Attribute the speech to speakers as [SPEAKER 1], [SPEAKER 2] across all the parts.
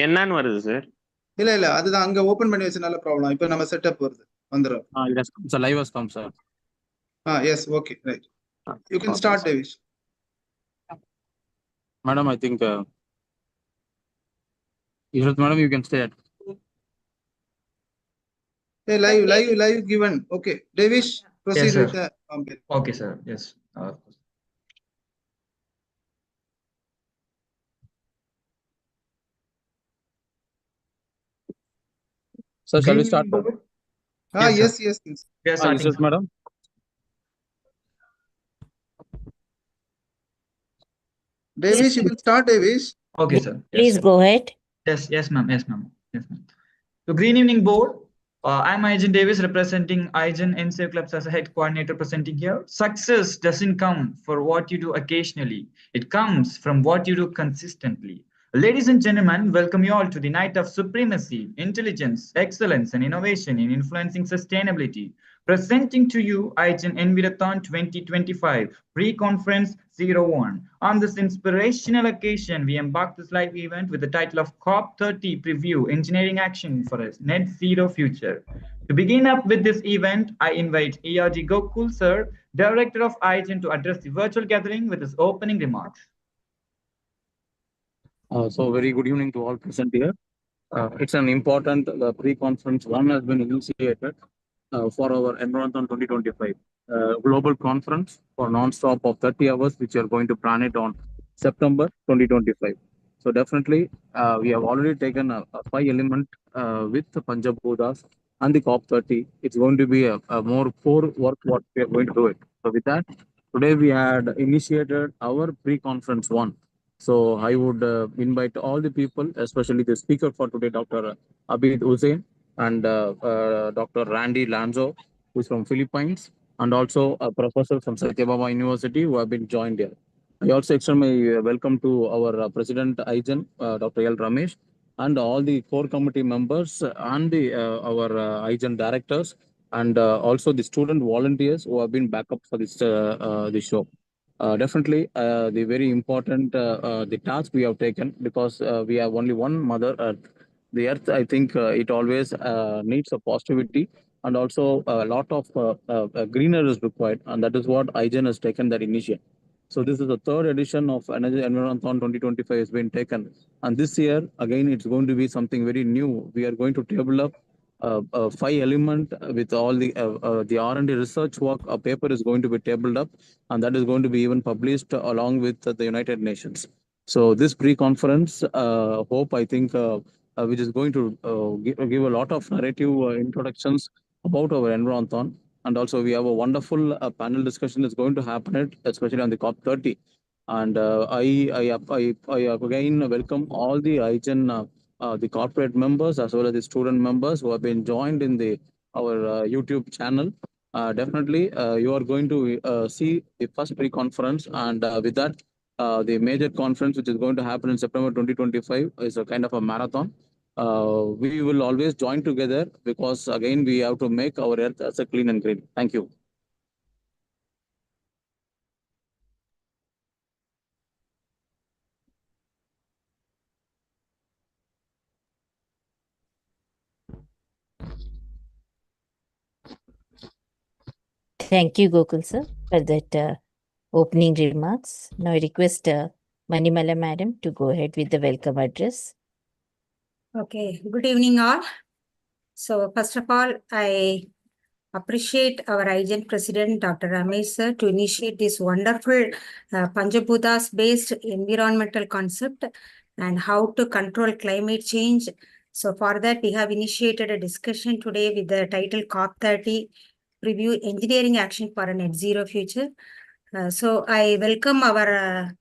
[SPEAKER 1] என்னன்னு வருது சார்?
[SPEAKER 2] இல்ல அதுதான் அங்க ஓபன் பண்ணி வச்சனால ப்ராப்ளம். இப்போ நம்ம செட்டப் வருது வந்துரும்.
[SPEAKER 3] Yes, it's a live has come, sir.
[SPEAKER 2] Yes, okay, right. You can start, Devish.
[SPEAKER 3] Madam, I think madam, you can stay.
[SPEAKER 2] Hey, live given. Okay, Devish, proceed
[SPEAKER 4] Yes, sir.
[SPEAKER 2] with the complaint.
[SPEAKER 4] Okay, sir. Yes.
[SPEAKER 3] Sir, shall we start?
[SPEAKER 2] Yes.
[SPEAKER 4] Yes,
[SPEAKER 3] Yes, madam.
[SPEAKER 2] Devish, you can start, Devish.
[SPEAKER 4] Okay, sir. Yes,
[SPEAKER 5] Please go ahead.
[SPEAKER 4] Yes, ma'am. So, green evening board. I'm IGEN Davis representing IGEN NCF Clubs as a head coordinator presenting here. Success doesn't come for what you do occasionally. It comes from what you do consistently. Ladies and gentlemen, welcome you all to the night of supremacy, intelligence, excellence, and innovation in influencing sustainability. Presenting to you IGEN Environthon 2025, pre-conference 01. On this inspirational occasion, we embarked this live event with the title of COP30 Preview, Engineering Action for a Net Zero Future. To begin up with this event, I invite ERG Gokul sir, Director of IGEN, to address the virtual gathering with his opening remarks.
[SPEAKER 3] So very good evening to all present here. It's an important pre-conference. One has been initiated for our Environthon 2025 global conference for non-stop of 30 hours, which we are going to plan it on September 2025. So definitely, we have already taken a 5-element with the Panjabhudas and the COP30. It's going to be a more core work what we are going to do it. So with that, today we had initiated our pre-conference one. So I would invite all the people, especially the speaker for today, Dr. Abid Hussein and Dr. Randy Lanzo, who is from Philippines, and also a professor from Satyabama University who have been joined here. I also extend my welcome to our President IGEN, Dr. L. Ramesh, and all the core committee members and the our IGEN directors, and also the student volunteers who have been backup for this show. Definitely, the very important the task we have taken, because we have only one mother earth. The earth, I think, it always needs a positivity, and also a lot of greener is required, and that is what IGEN has taken that initiative. So this is the third edition of Energy Environthon 2025 has been taken, and this year again it's going to be something very new. We are going to table up 5-element with all the R&D research work. A paper is going to be tabled up, and that is going to be even published along with the United Nations. So this pre-conference, hope I think, which is going to give a lot of narrative introductions about our Environthon, and also we have a wonderful panel discussion that's going to happen, especially on the COP30. And I again welcome all the IGEN the corporate members as well as the student members who have been joined in our YouTube channel. Definitely, you are going to see the first pre-conference, and with that, the major conference which is going to happen in September 2025 is a kind of a marathon. We will always join together, because again we have to make our earth as a clean and green. Thank you.
[SPEAKER 5] Thank you, Gokul sir, for that opening remarks. Now I request Manimala madam to go ahead with the welcome address.
[SPEAKER 6] Okay, good evening all. So first of all, I appreciate our IGEN president, Dr. Ramesh sir, to initiate this wonderful Panjabhutas based environmental concept and how to control climate change. So for that, we have initiated a discussion today with the title COP30 Preview Engineering Action for a Net Zero Future. So I welcome our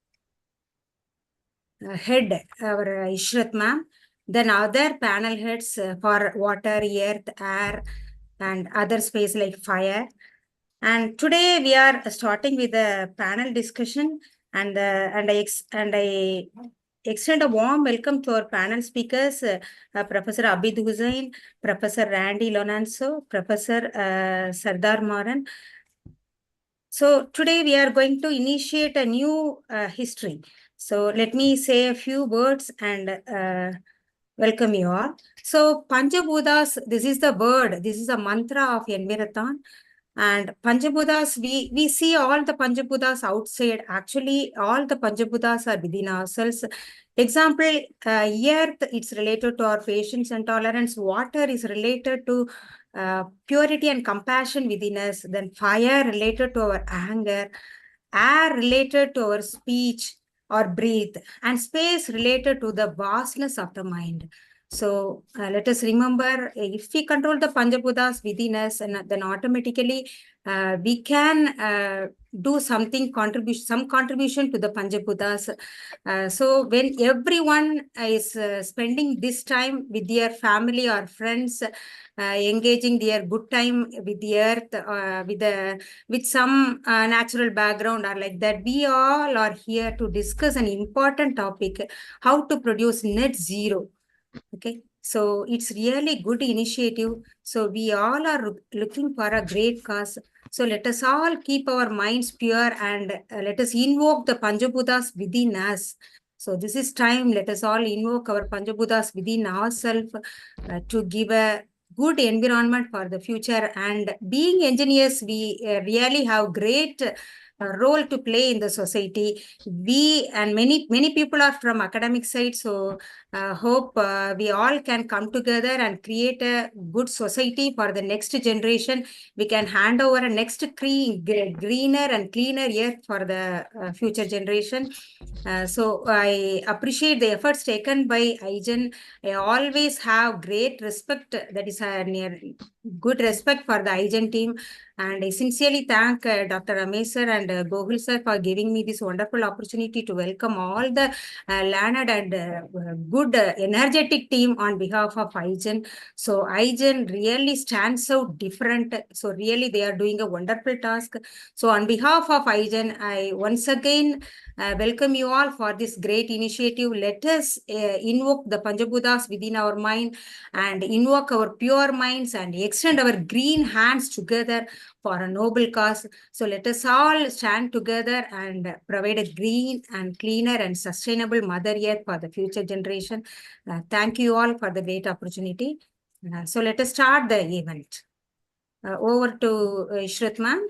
[SPEAKER 6] head, our Ishrat ma'am, then other panel heads for water, earth, air, and other space like fire. And today we are starting with a panel discussion, and I extend a warm welcome to our panel speakers, Professor Abid Hussain, Professor Randy Lonanso, Professor Sardar Maran. So today we are going to initiate a new history. So let me say a few words, and welcome you all. So Panchabhutas, this is the word, this is the mantra of Environthon. And Panchabhutas, we see all the Panchabhutas outside. Actually, all the Panchabhutas are within ourselves. Example, earth, it's related to our patience and tolerance. Water is related to purity and compassion within us. Then fire related to our anger. Air related to our speech or breathe. And space related to the vastness of the mind. So let us remember, if we control the Panchabhutas within us, and then automatically we can do some contribution to the Panchabhutas. So when everyone is spending this time with their family or friends, engaging their good time with the earth, with some natural background or like that, we all are here to discuss an important topic: how to produce net zero. Okay, so it's really good initiative. So we all are looking for a great cause. So let us all keep our minds pure and let us invoke the Panchabhutas within us. So this is time, let us all invoke our Panchabhutas within ourselves to give a good environment for the future. And being engineers, we really have great role to play in the society. We and many people are from academic side, so hope we all can come together and create a good society for the next generation. We can hand over a next greener and cleaner earth for the future generation. So I appreciate the efforts taken by IGEN. I always have great respect, that is good respect for the IGEN team. And I sincerely thank Dr. Ramesh sir and Gohil sir for giving me this wonderful opportunity to welcome all the learned and good energetic team on behalf of IGEN. So IGEN really stands out different. So really they are doing a wonderful task. So on behalf of IGEN, I once again welcome you all for this great initiative. Let us invoke the Panchabhutas within our mind and invoke our pure minds and extend our green hands together for a noble cause. So let us all stand together and provide a green and cleaner and sustainable Mother Earth for the future generation. Thank you all for the great opportunity. So let us start the event. Over to Ishrat ma'am.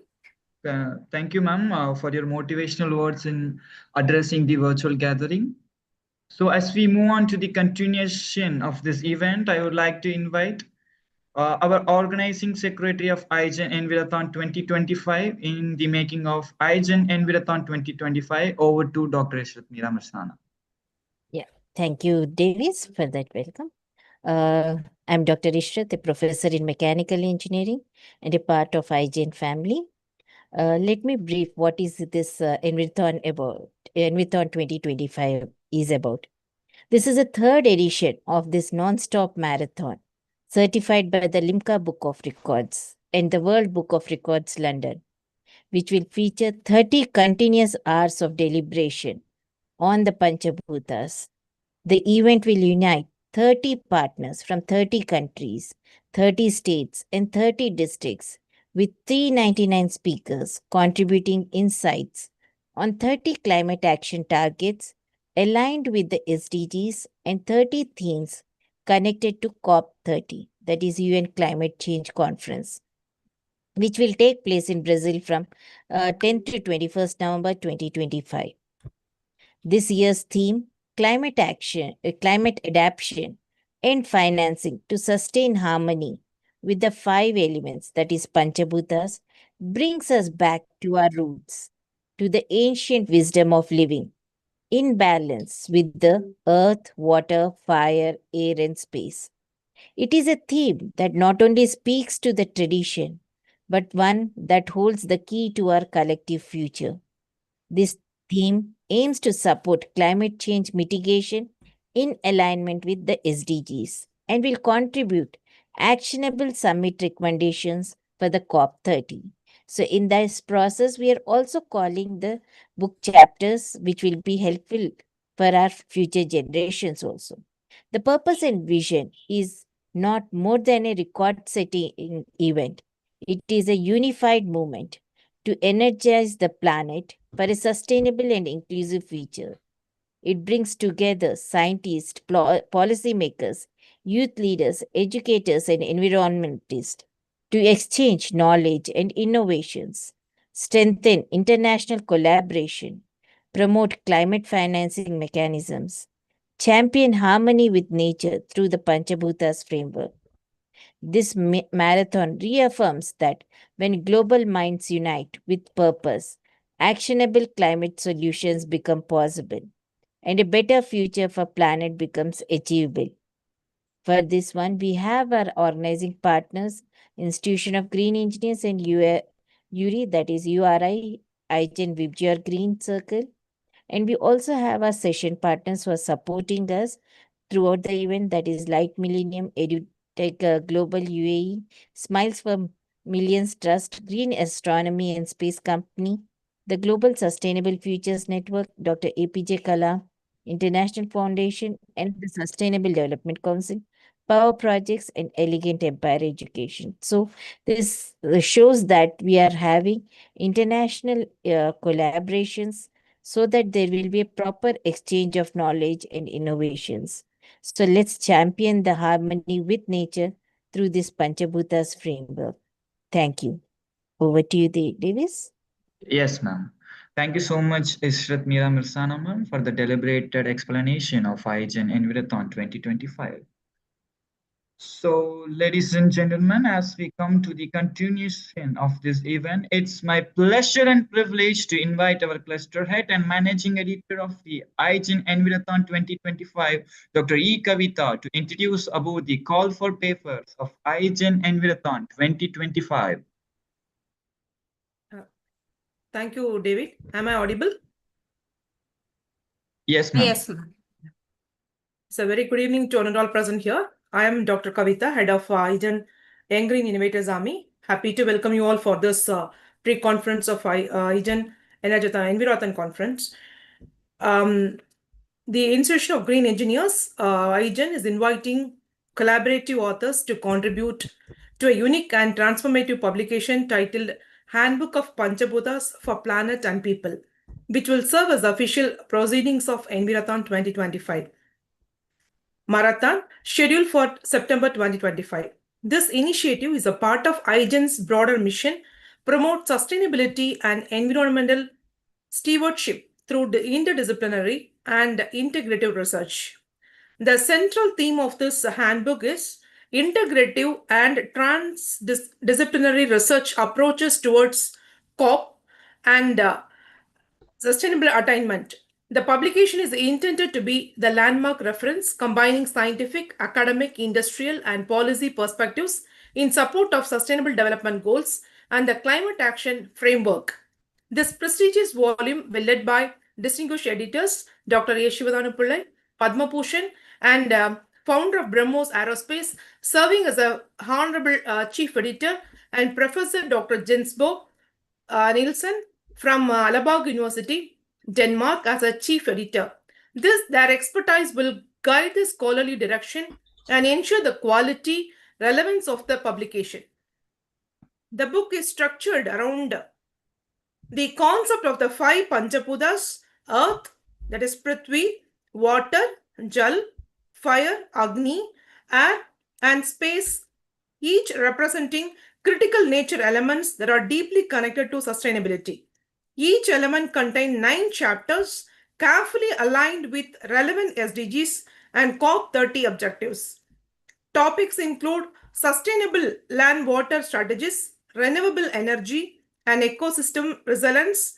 [SPEAKER 4] Thank you, ma'am, for your motivational words in addressing the virtual gathering. So as we move on to the continuation of this event, I would like to invite our organizing secretary of IGEN Environthon 2025 in the making of IGEN Environthon 2025. Over to Dr. Ishrat Miramasana.
[SPEAKER 5] Yeah, thank you, Davis, for that welcome. I'm Dr. Ishrat, a professor in mechanical engineering and a part of IGEN family. Let me brief what is this Environthon about. Environthon 2025 is about. This is the third edition of this non-stop marathon, certified by the Limca Book of Records and the World Book of Records, London, which will feature 30 continuous hours of deliberation on the Panchabhutas. The event will unite 30 partners from 30 countries, 30 states, and 30 districts, with 399 speakers contributing insights on 30 climate action targets aligned with the SDGs and 30 themes connected to COP30, that is UN Climate Change Conference, which will take place in Brazil from 10th to 21st November 2025. This year's theme, climate action, climate adaptation, and financing to sustain harmony with the 5 elements, that is Panchabhutas, brings us back to our roots, to the ancient wisdom of living in balance with the earth, water, fire, air, and space. It is a theme that not only speaks to the tradition, but one that holds the key to our collective future. This theme aims to support climate change mitigation in alignment with the SDGs and will contribute actionable summit recommendations for the COP30. So in this process, we are also calling the book chapters, which will be helpful for our future generations also. The purpose and vision is not more than a record-setting event. It is a unified movement to energize the planet for a sustainable and inclusive future. It brings together scientists, policymakers, youth leaders, educators, and environmentalists to exchange knowledge and innovations, strengthen international collaboration, promote climate financing mechanisms, champion harmony with nature through the Panchabhutas framework. This marathon reaffirms that when global minds unite with purpose, actionable climate solutions become possible and a better future for planet becomes achievable. For this one, we have our organizing partners, Institution of Green Engineers and URI, that is URI, IGEN Vibgyor Green Circle. And we also have our session partners who are supporting us throughout the event, that is Light Millennium, EduTech Global UAE, Smiles for Millions Trust, Green Astronomy and Space Company, the Global Sustainable Futures Network, Dr. APJ Kalam, International Foundation, and the Sustainable Development Council, Power Projects, and Elegant Empire Education. So this shows that we are having international collaborations so that there will be a proper exchange of knowledge and innovations. So let's champion the harmony with nature through this Panchabhutas framework. Thank you. Over to you, Davis.
[SPEAKER 4] Yes, ma'am. Thank you so much, Ishrat Mira Mirsana, ma'am, for the deliberated explanation of IGEN Environthon 2025. So, ladies and gentlemen, as we come to the continuation of this event, it's my pleasure and privilege to invite our cluster head and managing editor of the IGEN Environthon 2025, Dr. E. Kavita, to introduce about the call for papers of IGEN Environthon 2025.
[SPEAKER 1] Thank you, David. Am I audible?
[SPEAKER 4] Yes, ma'am.
[SPEAKER 6] Yes, ma'am.
[SPEAKER 1] So, very good evening to all present here. I am Dr. Kavita, head of IGEN Young Green Innovators Army. Happy to welcome you all for this pre-conference of IGEN Environthon Conference. The Institution of Green Engineers, IGEN, is inviting collaborative authors to contribute to a unique and transformative publication titled Handbook of Panchabhutas for Planet and People, which will serve as the official proceedings of Environthon 2025 marathon scheduled for September 2025. This initiative is a part of IGEN's broader mission, promote sustainability and environmental stewardship through the interdisciplinary and integrative research. The central theme of this handbook is integrative and transdisciplinary research approaches towards COP and sustainable attainment. The publication is intended to be the landmark reference combining scientific, academic, industrial, and policy perspectives in support of sustainable development goals and the climate action framework. This prestigious volume will be led by distinguished editors Dr. A. Shivadhanu Pillai, Padma Bhushan, and founder of BrahMos Aerospace, serving as a honorable chief editor, and Professor Dr. Jensbo Nielsen from Aalborg University, Denmark, as a chief editor. Their expertise will guide the scholarly direction and ensure the quality, relevance of the publication. The book is structured around the concept of the 5 Panchabhutas: earth, that is Prithvi, water, Jal, fire, Agni, air, and space, each representing critical nature elements that are deeply connected to sustainability. Each element contains 9 chapters carefully aligned with relevant SDGs and COP30 objectives. Topics include sustainable land water strategies, renewable energy and ecosystem resilience,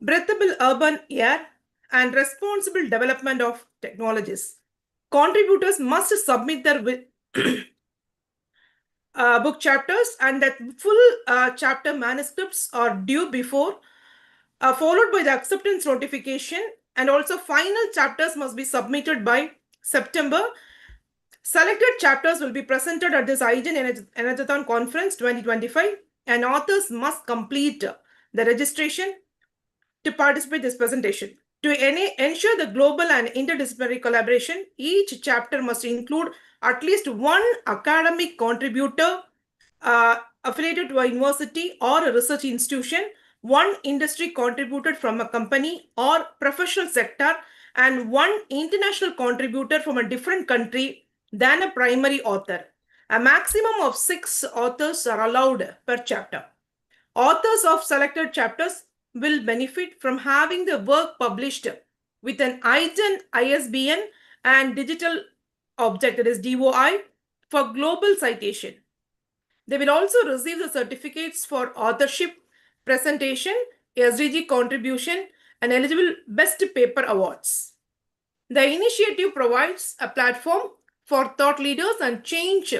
[SPEAKER 1] breathable urban air, and responsible development of technologies. Contributors must submit their book chapters, and that full chapter manuscripts are due before, followed by the acceptance notification, and also final chapters must be submitted by September. Selected chapters will be presented at this IGEN Environthon Conference 2025, and authors must complete the registration to participate in this presentation. To ensure the global and interdisciplinary collaboration, each chapter must include at least one academic contributor affiliated to a university or a research institution, one industry contributor from a company or professional sector, and one international contributor from a different country than a primary author. A maximum of 6 authors are allowed per chapter. Authors of selected chapters will benefit from having their work published with an IGEN ISBN and digital object, that is DOI, for global citation. They will also receive the certificates for authorship, presentation, SDG contribution, and eligible best paper awards. The initiative provides a platform for thought leaders and change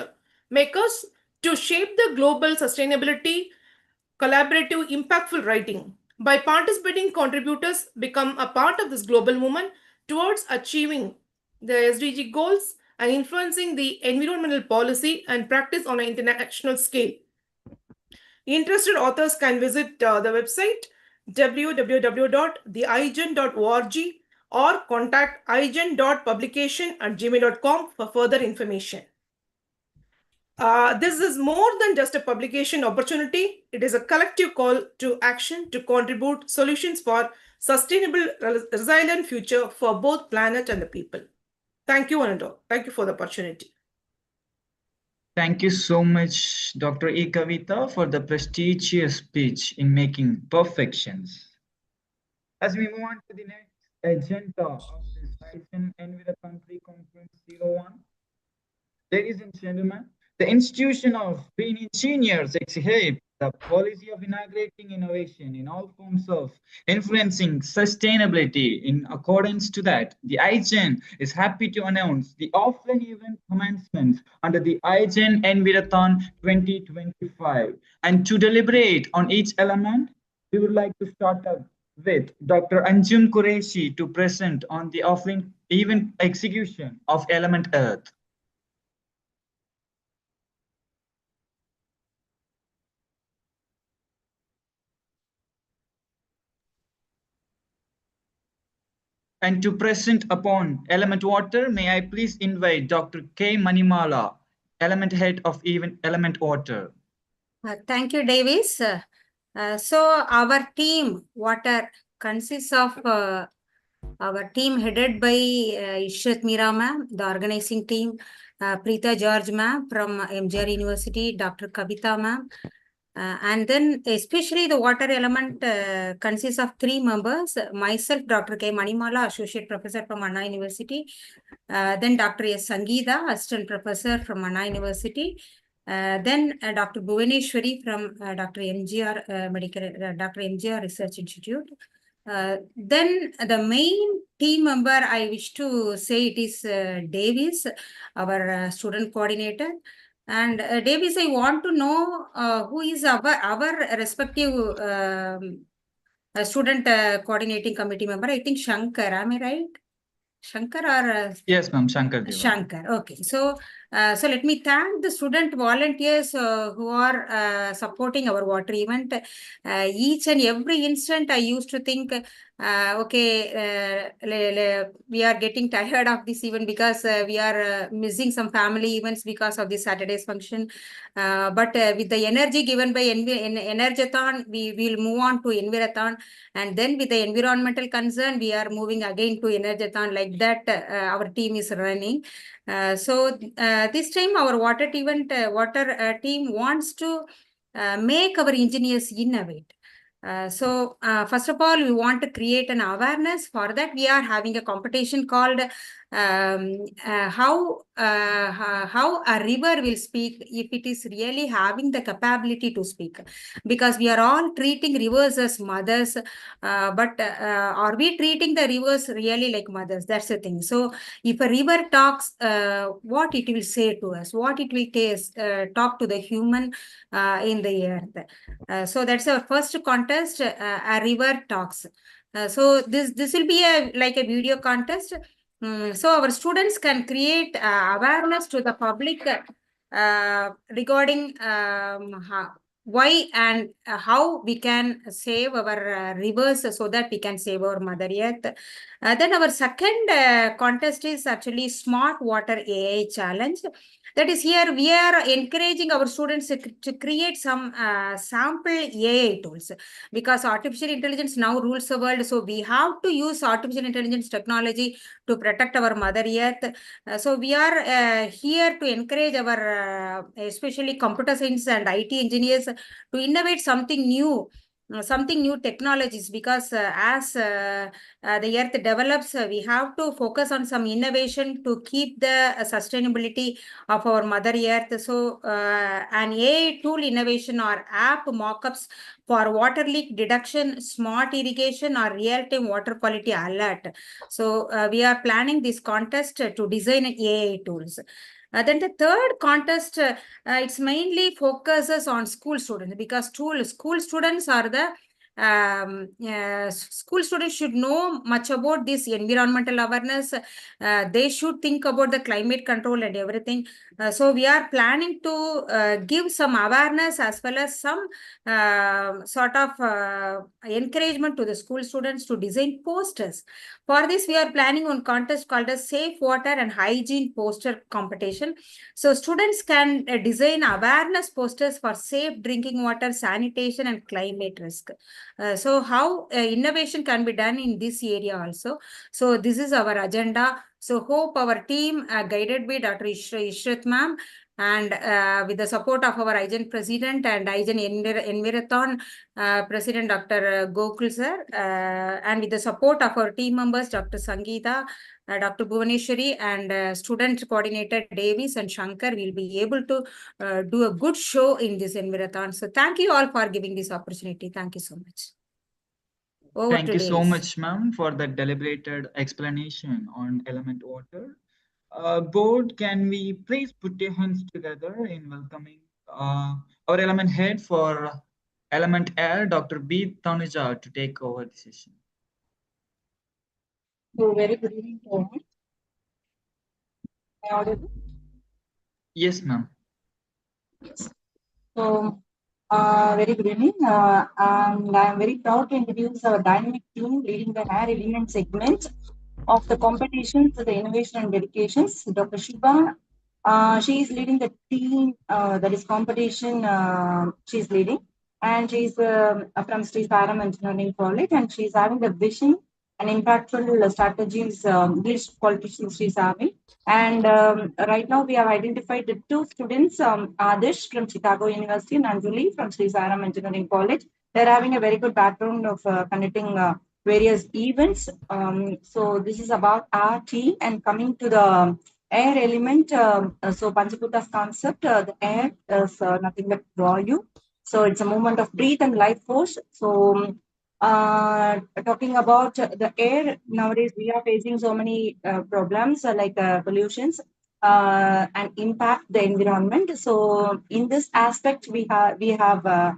[SPEAKER 1] makers to shape the global sustainability, collaborative, impactful writing. By participating, contributors become a part of this global movement towards achieving the SDG goals and influencing the environmental policy and practice on an international scale. Interested authors can visit the website www.theigen.org or contact igen.publication@gmail.com for further information. This is more than just a publication opportunity. It is a collective call to action to contribute solutions for sustainable, resilient future for both planet and the people. Thank you, Anand. Thank you for the opportunity.
[SPEAKER 4] Thank you so much, Dr. E. Kavita, for the prestigious speech in making perfections. As we move on to the next agenda of this IGEN Environthon Conference 01, ladies and gentlemen, the institution of green engineers exhibits the policy of integrating innovation in all forms of influencing sustainability. In accordance to that, the IGEN is happy to announce the offline event commencement under the IGEN Environthon 2025. And to deliberate on each element, we would like to start up with Dr. Anjum Qureshi to present on the offline event execution of Element Earth. And to present upon Element Water, may I please invite Dr. K. Manimala, Element Head of Element Water.
[SPEAKER 6] Thank you, Davis. So our team, Water, consists of our team headed by Ishrat Mira ma'am, the organizing team, Preeta George ma'am from MGR University, Dr. Kavita ma'am, and then especially the water element consists of 3 members, myself, Dr. K. Manimala, Associate Professor from Anna University, then Dr. S. Sangeeta, Assistant Professor from Anna University, then Dr. Bhuvaneshwari from Dr. MGR Research Institute. Then the main team member, I wish to say it is Davis, our student coordinator. And Davis, I want to know who is our respective student coordinating committee member. I think Shankar, am I right? Shankar or
[SPEAKER 4] Yes, ma'am, Shankar.
[SPEAKER 6] Shankar. Okay, so let me thank the student volunteers who are supporting our water event. Each and every instant, I used to think, we are getting tired of this event because we are missing some family events because of this Saturday's function. But with the energy given by Environthon, we will move on to Environthon, and then with the environmental concern, we are moving again to Environthon. Like that, our team is running. So this time our water team wants to make our engineers innovate. So first of all, we want to create an awareness. For that, we are having a competition called how a river will speak if it is really having the capability to speak. Because we are all treating rivers as mothers, but are we treating the rivers really like mothers? That's the thing. So if a river talks, what it will say to us, what it will talk to the human in the earth. So that's our first contest, a river talks. So this will be like a video contest. So our students can create awareness to the public regarding why and how we can save our rivers so that we can save our Mother Earth. Then our second contest is actually Smart Water AI Challenge. That is, here we are encouraging our students to create some sample AI tools, because artificial intelligence now rules the world. So we have to use artificial intelligence technology to protect our Mother Earth. So we are here to encourage our especially computer science and IT engineers to innovate something new technologies, because the earth develops, we have to focus on some innovation to keep the sustainability of our Mother Earth. So an AI tool innovation or app mockups for water leak detection, smart irrigation, or real-time water quality alert. So we are planning this contest to design AI tools. Then the third contest, it's mainly focuses on school students, because school students are the school students should know much about this environmental awareness. They should think about the climate control and everything. So we are planning to give some awareness as well as some sort of encouragement to the school students to design posters. For this, we are planning on contest called as Safe Water and Hygiene Poster Competition. So students can design awareness posters for safe drinking water, sanitation, and climate risk. So how innovation can be done in this area also. So this is our agenda. So hope our team guided by Dr. Ishrat ma'am, and with the support of our IGEN president and IGEN Environthon president Dr. Gokul sir, and with the support of our team members Dr. Sangeeta, Dr. Bhuvaneshwari, and student coordinator Davis and Shankar, will be able to do a good show in this Environthon. So thank you all for giving this opportunity. Thank you so much. Over
[SPEAKER 4] Thank
[SPEAKER 6] to
[SPEAKER 4] you so
[SPEAKER 6] Davis.
[SPEAKER 4] much, ma'am, for that deliberated explanation on element water. Board, can we please put your hands together in welcoming our element head for element air, Dr. B. Tanuja, to take over the session.
[SPEAKER 7] So very good evening to all. Am I audible?
[SPEAKER 4] Yes, ma'am.
[SPEAKER 7] Yes. So very good evening, and I am very proud to introduce our dynamic team leading the air element segment of the competitions, the innovation and dedications. Dr. Shiba, she is leading the team that is competition. She is leading, and she is from Sri Saram Engineering College, and she is having the vision and impactful strategies. These politicians she is having. And right now, we have identified the two students, Adish from Chicago University and Anjali from Sri Saram Engineering College. They're having a very good background of conducting various events. So this is about our team, and coming to the air element. So Panchaputa's concept, the air is nothing but volume. So it's a movement of breath and life force. So talking about the air, nowadays we are facing so many problems like pollutions and impact the environment. So in this aspect, we have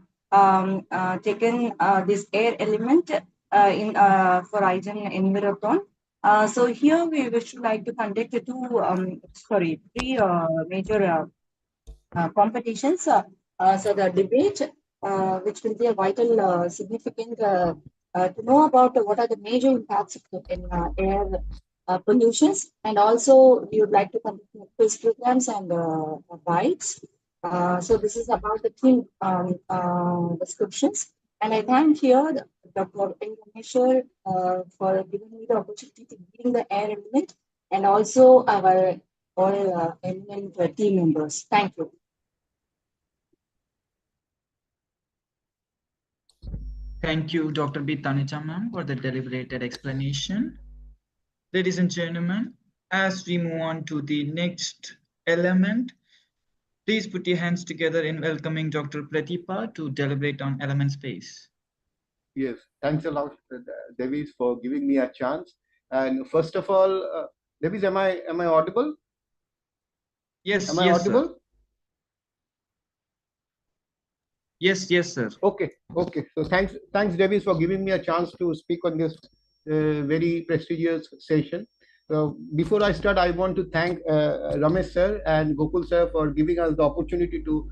[SPEAKER 7] taken this air element in for IGEN Environthon. So here we wish to like to conduct three major competitions. So the debate, which will be a vital significant to know about what are the major impacts in air pollutions, and also we would like to conduct quiz programs and rides. So this is about the theme descriptions, and I thank here Dr. Rameshwar for giving me the opportunity to bring the air element, and also our all element team members. Thank you.
[SPEAKER 4] Thank you, Dr. B. Tanuja, ma'am, for the deliberated explanation. Ladies and gentlemen, as we move on to the next element, please put your hands together in welcoming Dr. Pratipha to deliberate on element space.
[SPEAKER 8] Yes, thanks a lot, Devis, for giving me a chance. And first of all, Devis, am I audible?
[SPEAKER 4] Yes,
[SPEAKER 8] Am I
[SPEAKER 4] yes,
[SPEAKER 8] audible?
[SPEAKER 4] sir. Yes, sir.
[SPEAKER 8] Okay. So thanks, Devis, for giving me a chance to speak on this very prestigious session. Before I start, I want to thank Ramesh sir and Gokul sir for giving us the opportunity to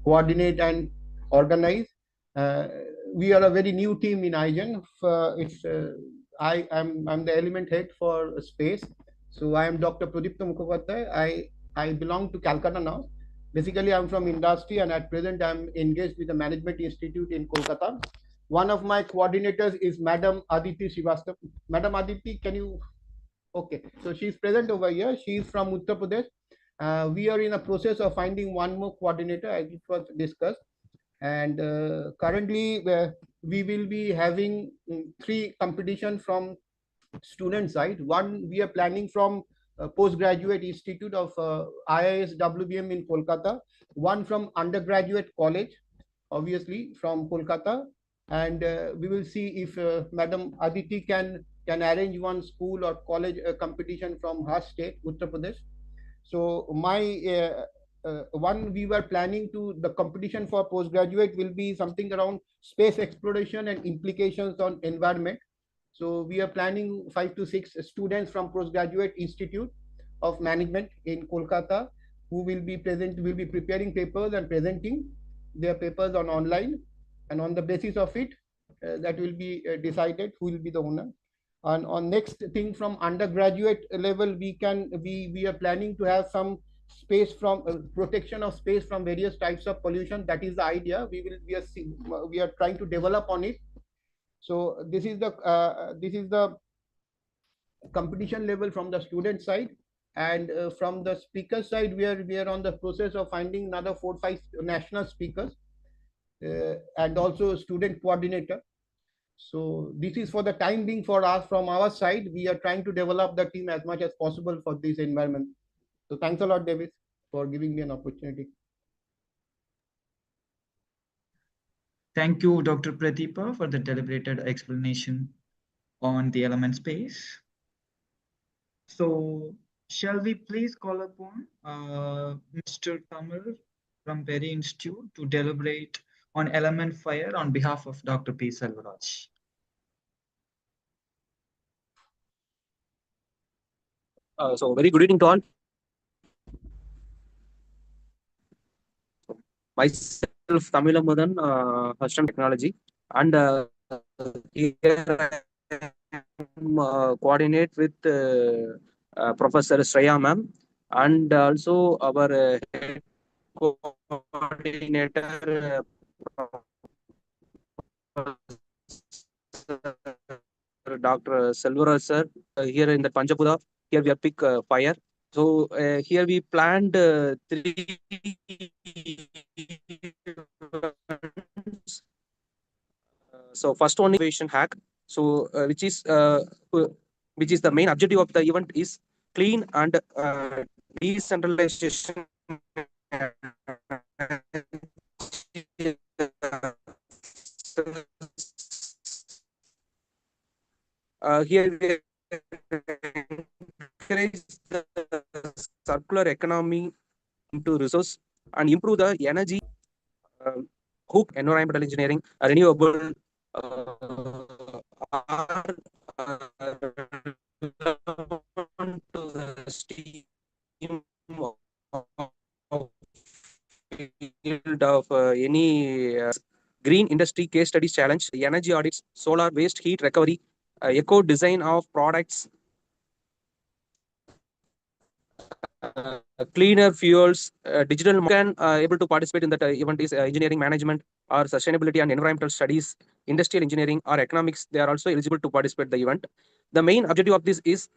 [SPEAKER 8] coordinate and organize. We are a very new team in IGEN. I'm the element head for space. So I am Dr. Pradipta Mukhopadhyay. I belong to Calcutta now. Basically, I'm from industry, and at present, I'm engaged with the Management Institute in Kolkata. One of my coordinators is Madam Aditi Srivastava. Madam Aditi, can you? Okay, so she's present over here. She's from Uttar Pradesh. We are in a process of finding one more coordinator, as it was discussed. And currently, we will be having 3 competitions from student side. One we are planning from postgraduate institute of IIS WBM in Kolkata, one from undergraduate college, obviously from Kolkata, and we will see if Madam Aditi can arrange one school or college competition from her state, Uttar Pradesh. So my one we were planning to the competition for postgraduate will be something around space exploration and implications on environment. So we are planning 5 to 6 students from postgraduate institute of management in Kolkata who will be preparing papers and presenting their papers on online, and on the basis of it that will be decided who will be the owner. And on next thing from undergraduate level, we are planning to have some space from protection of space from various types of pollution. That is the idea. We are trying to develop on it. So this is the competition level from the student side, and from the speaker side, we are on the process of finding another 4-5 national speakers and also student coordinator. So this is for the time being for us. From our side, we are trying to develop the team as much as possible for this environment. So thanks a lot, Davis, for giving me an opportunity.
[SPEAKER 4] Thank you, Dr. Pratipa, for the deliberated explanation on the element space. So shall we please call upon Mr. Tamil from Perry Institute to deliberate on element fire on behalf of Dr. P. Selvaraj.
[SPEAKER 9] So very good evening to all. Myself, Tamil Mudan, Assistant Technology, and here I am coordinate with Professor Shreya ma'am, and also our head coordinator, Dr. Selvaraj sir, here in the Panchapuda. Here we are pick fire. So here we planned 3 so first one innovation hack. So which is the main objective of the event is clean and decentralization. Here we encourage the circular economy into resource and improve the energy hook, environmental engineering, renewable are to the steam of field of any green industry case studies challenge, energy audits, solar waste heat recovery, eco design of products, cleaner fuels, digital can able to participate in that event is engineering management or sustainability and environmental studies, industrial engineering or economics. They are also eligible to participate the event. The main objective of this is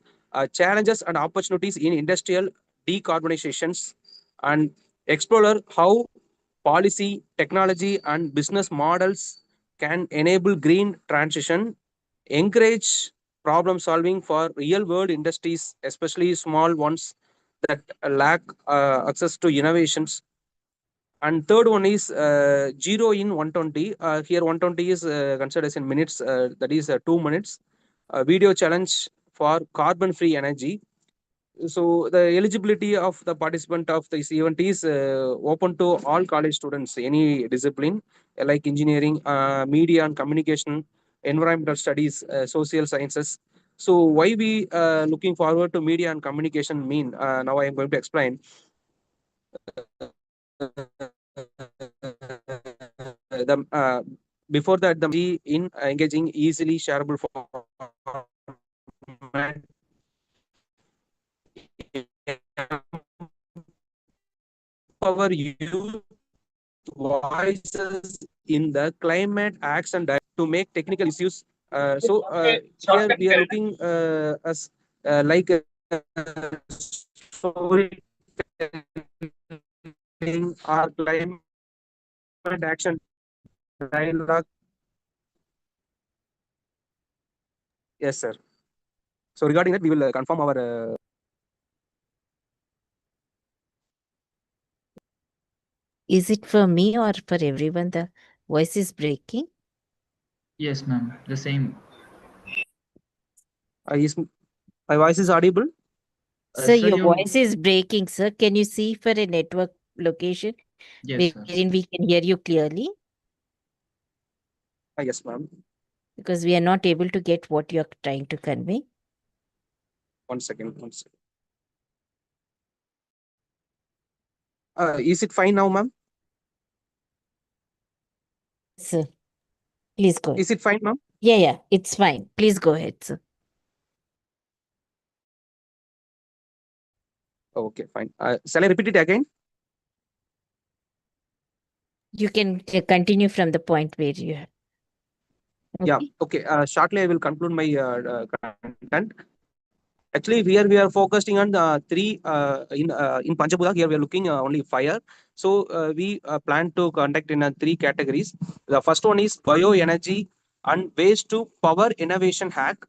[SPEAKER 9] challenges and opportunities in industrial decarbonizations and explore how policy, technology and business models can enable green transition, encourage problem solving for real world industries, especially small ones that lack access to innovations. And third one is 0 in 120. Here 120 is considered as in minutes, that is 2 minutes. Video challenge for carbon free energy. So the eligibility of the participant of this event is open to all college students, any discipline like engineering, media and communication, environmental studies, social sciences. So why we looking forward to media and communication mean? Now I am going to explain. before that the in engaging easily shareable format our youth voices in the climate action to make technical issues. Here we are looking as like storytelling or climate action dialogue. Yes, sir. So regarding that, we will confirm our.
[SPEAKER 5] Is it for me or for everyone? The voice is breaking.
[SPEAKER 4] Yes, ma'am. The same.
[SPEAKER 9] Is my voice is audible?
[SPEAKER 5] Sir,
[SPEAKER 4] Sir,
[SPEAKER 5] your
[SPEAKER 4] your-
[SPEAKER 5] voice is breaking, sir. Can you see for a network location
[SPEAKER 4] Yes, sir.
[SPEAKER 5] wherein we can hear you clearly?
[SPEAKER 9] Yes, ma'am.
[SPEAKER 5] Because we are not able to get what you are trying to convey.
[SPEAKER 9] 1 second. 1 second. Is it fine now, ma'am?
[SPEAKER 5] Sir, please go ahead.
[SPEAKER 9] Is it fine, ma'am?
[SPEAKER 5] Yeah, it's fine. Please go ahead, sir.
[SPEAKER 9] Okay, fine. Shall I repeat it again?
[SPEAKER 5] You can continue from the point where you have.
[SPEAKER 9] Yeah. Okay. Shortly, I will conclude my content. Actually, here we are focusing on the three in Panchabhuta. Here we are looking only fire. So we plan to conduct in three categories. The first one is bioenergy and waste to power innovation hack.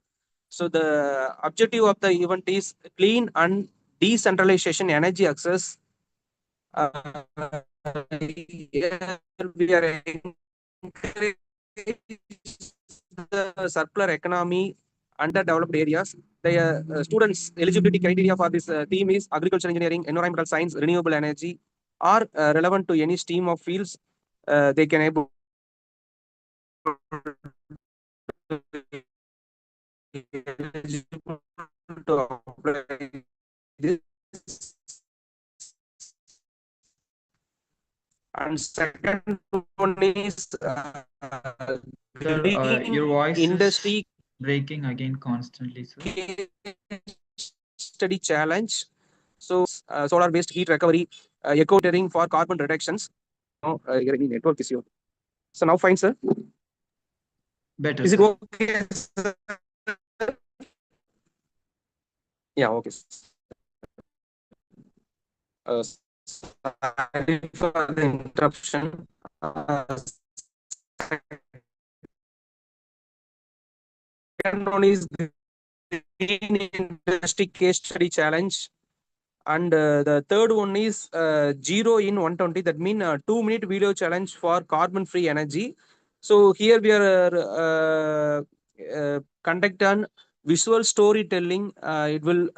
[SPEAKER 9] So the objective of the event is clean and decentralization energy access. Here we are encouraging the circular economy underdeveloped areas. The students' eligibility criteria for this theme is agriculture engineering, environmental science, renewable energy, are relevant to any stream of fields. They can able to apply this. And second one is
[SPEAKER 4] Sir, your voice
[SPEAKER 9] industry
[SPEAKER 4] is breaking again constantly, sir.
[SPEAKER 9] study challenge. So solar based heat recovery, eco terrain for carbon reductions. No, any network issue. So now fine, sir.
[SPEAKER 4] Better,
[SPEAKER 9] Is it
[SPEAKER 4] sir.
[SPEAKER 9] okay, sir? Yeah, okay. Sorry for the interruption. Second one is green industry case study challenge. And the third one is 0 in 120. That means 2-minute video challenge for carbon free energy. So here we are conduct an visual storytelling. It will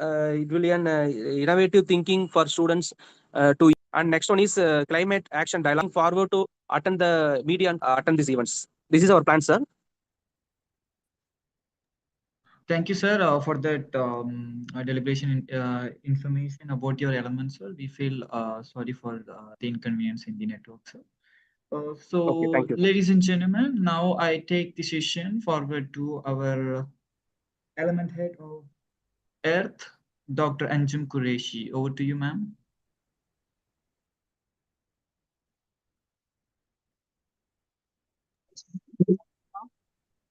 [SPEAKER 9] be an innovative thinking for students to. And next one is climate action dialogue. Forward to attend the media and attend these events. This is our plan, sir.
[SPEAKER 4] Thank you, sir, for that deliberation information about your elements, sir. We feel sorry for the inconvenience in the network, sir.
[SPEAKER 9] Okay, thank you.
[SPEAKER 4] Ladies and gentlemen, now I take the session forward to our element head of Earth, Dr. Anjum Qureshi. Over to you, ma'am.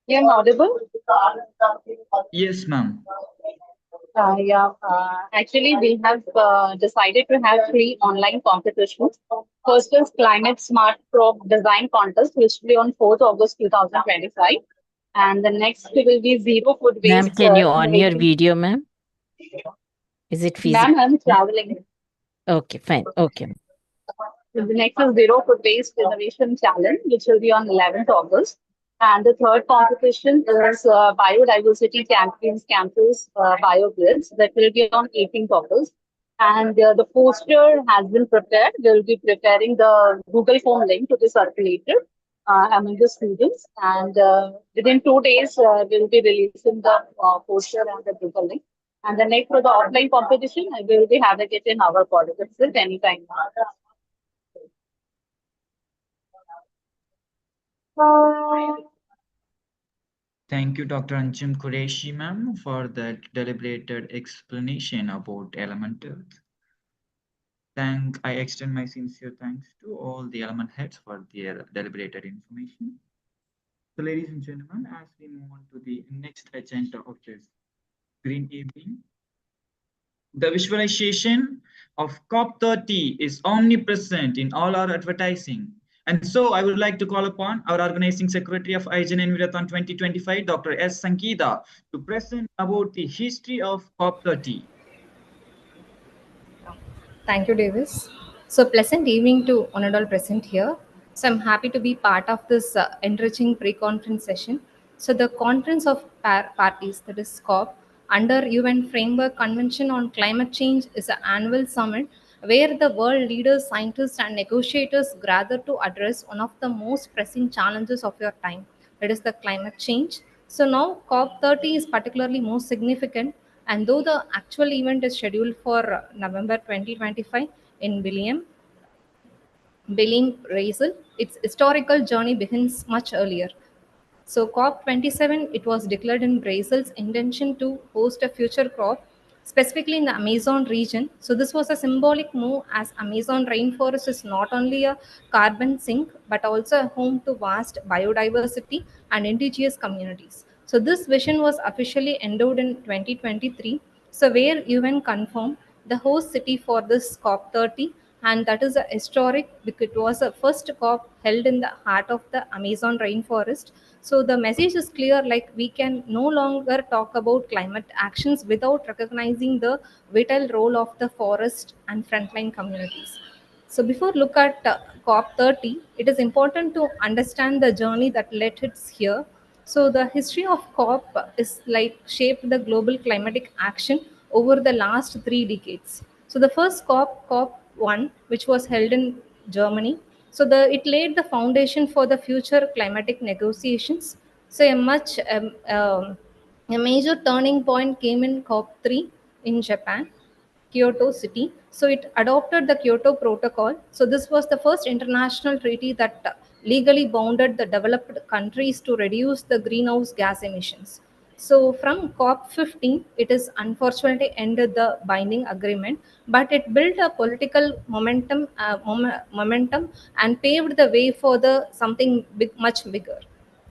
[SPEAKER 10] Yeah, I'm audible?
[SPEAKER 4] Yes, ma'am.
[SPEAKER 10] Actually, we have decided to have 3 online competitions. First is Climate Smart Crop Design Contest, which will be on 4th August 2025. And the next will be Zero Food
[SPEAKER 5] Ma'am,
[SPEAKER 10] Waste.
[SPEAKER 5] can you on your
[SPEAKER 10] Innovation.
[SPEAKER 5] video, ma'am? Is it feasible?
[SPEAKER 10] Ma'am, I'm traveling.
[SPEAKER 5] Okay, fine. Okay.
[SPEAKER 10] The next is Zero Food Waste Innovation Challenge, which will be on 11th August. And the third competition is Biodiversity Champions Campus Biogrids, that will be on 18th August. And the poster has been prepared. We'll be preparing the Google Form link to be circulated among the students. And within 2 days, we'll be releasing the poster and the Google link. And the next for the offline competition, we'll be having it in our college itself anytime.
[SPEAKER 4] Thank you, Dr. Anjum Qureshi, ma'am, for that deliberated explanation about elementals. I extend my sincere thanks to all the element heads for their deliberated information. So, ladies and gentlemen, as we move on to the next agenda of this green evening, the visualization of COP30 is omnipresent in all our advertising. And so I would like to call upon our organizing secretary of IGEN Environthon 2025, Dr. S. Sangeeta, to present about the history of COP30.
[SPEAKER 11] Thank you, Davis. So, pleasant evening to one and all present here. So, I'm happy to be part of this enriching pre-conference session. So, the Conference of Parties, that is COP, under UN Framework Convention on Climate Change, is an annual summit where the world leaders, scientists, and negotiators gather to address one of the most pressing challenges of your time, that is the climate change. So now COP30 is particularly most significant, and though the actual event is scheduled for November 2025 in Belém, Brazil, its historical journey begins much earlier. So COP27, it was declared in Brazil's intention to host a future COP, specifically in the Amazon region. So this was a symbolic move as Amazon rainforest is not only a carbon sink, but also a home to vast biodiversity and indigenous communities. So this vision was officially endowed in 2023. So where UN confirmed the host city for this COP30, and that is a historic because it was the first COP held in the heart of the Amazon rainforest. So the message is clear, like we can no longer talk about climate actions without recognizing the vital role of the forest and frontline communities. So before look at COP30, it is important to understand the journey that led it here. So the history of COP is like shaped the global climatic action over the last 3 decades. So the first COP, COP1, which was held in Germany, so it laid the foundation for the future climatic negotiations. So a major turning point came in COP3 in Japan, Kyoto City. So it adopted the Kyoto Protocol. So this was the first international treaty that legally bounded the developed countries to reduce the greenhouse gas emissions. So from COP15, it is unfortunately ended the binding agreement, but it built a political momentum and paved the way for the something much bigger.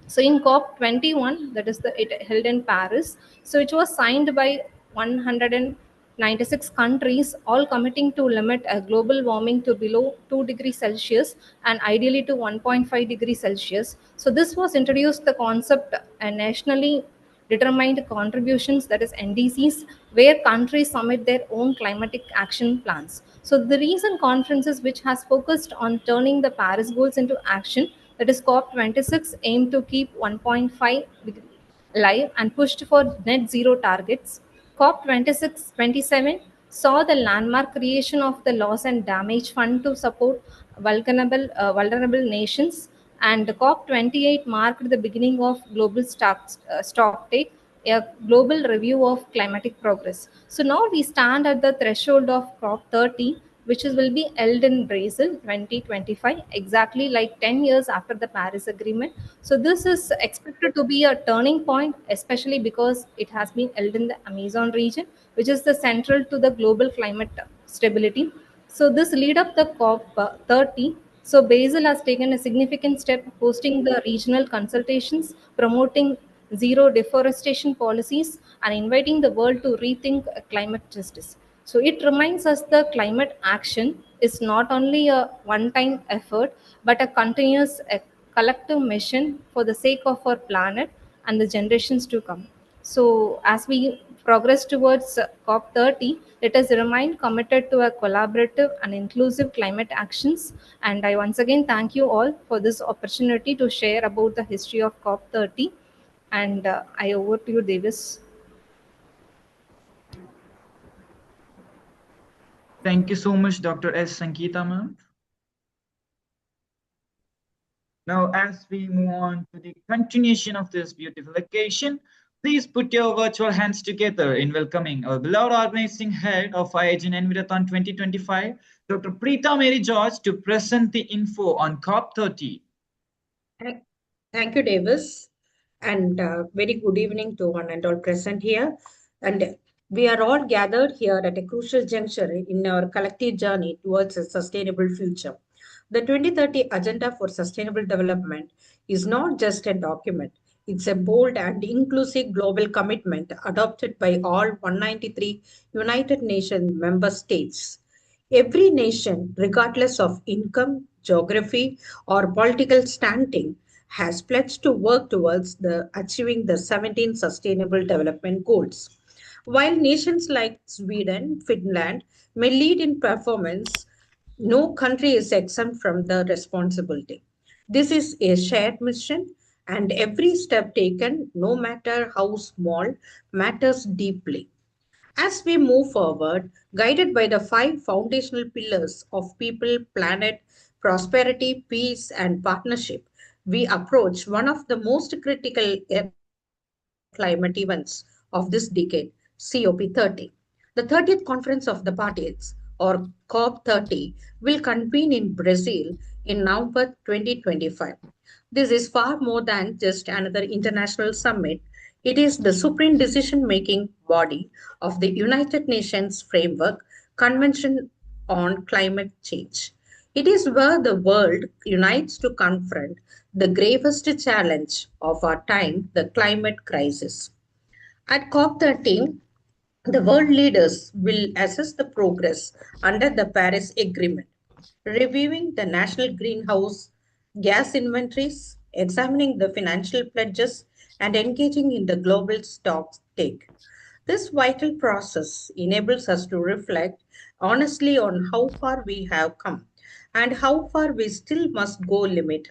[SPEAKER 11] So in COP21, that is it held in Paris, so it was signed by 196 countries, all committing to limit global warming to below 2 degrees Celsius and ideally to 1.5 degrees Celsius. So this was introduced the concept nationally determined contributions, that is NDCs, where countries submit their own climatic action plans. So the recent conferences which has focused on turning the Paris goals into action, that is COP26, aim to keep 1.5 live and pushed for net zero targets. COP26-27 saw the landmark creation of the Loss and Damage Fund to support vulnerable nations, and COP28 marked the beginning of global stock take, a global review of climatic progress. So now we stand at the threshold of COP30, which will be held in Brazil 2025, exactly like 10 years after the Paris Agreement. So this is expected to be a turning point, especially because it has been held in the Amazon region, which is the central to the global climate stability. So this lead up the COP30. So Basel has taken a significant step, hosting the regional consultations, promoting zero deforestation policies, and inviting the world to rethink climate justice. So it reminds us the climate action is not only a one-time effort, but a continuous collective mission for the sake of our planet and the generations to come. So as we progress towards COP30, let us remain committed to a collaborative and inclusive climate actions. And I once again thank you all for this opportunity to share about the history of COP30. And I over to you, Davis.
[SPEAKER 4] Thank you so much, Dr. S. Sangeeta, ma'am. Now, as we move on to the continuation of this beautiful occasion, please put your virtual hands together in welcoming our beloved organizing head of IGEN Environthon 2025, Dr. Preeta Mary George, to present the info on COP30.
[SPEAKER 12] Thank you, Davis. And very good evening to one and all present here. And we are all gathered here at a crucial juncture in our collective journey towards a sustainable future. The 2030 Agenda for Sustainable Development is not just a document, it's a bold and inclusive global commitment adopted by all 193 United Nations member states. Every nation, regardless of income, geography, or political standing, has pledged to work towards achieving the 17 Sustainable Development Goals. While nations like Sweden, Finland may lead in performance, no country is exempt from the responsibility. This is a shared mission, and every step taken, no matter how small, matters deeply. As we move forward, guided by the five foundational pillars of people, planet, prosperity, peace, and partnership, we approach one of the most critical climate events of this decade, COP30. The 30th Conference of the Parties, or COP30, will convene in Brazil in November 2025. This is far more than just another international summit. It is the supreme decision making body of the United Nations Framework Convention on Climate Change. It is where the world unites to confront the gravest challenge of our time, the climate crisis. At COP13, the world leaders will assess the progress under the Paris Agreement, reviewing the national greenhouse gas inventories, examining the financial pledges, and engaging in the global stock take. This vital process enables us to reflect honestly on how far we have come and how far we still must go limit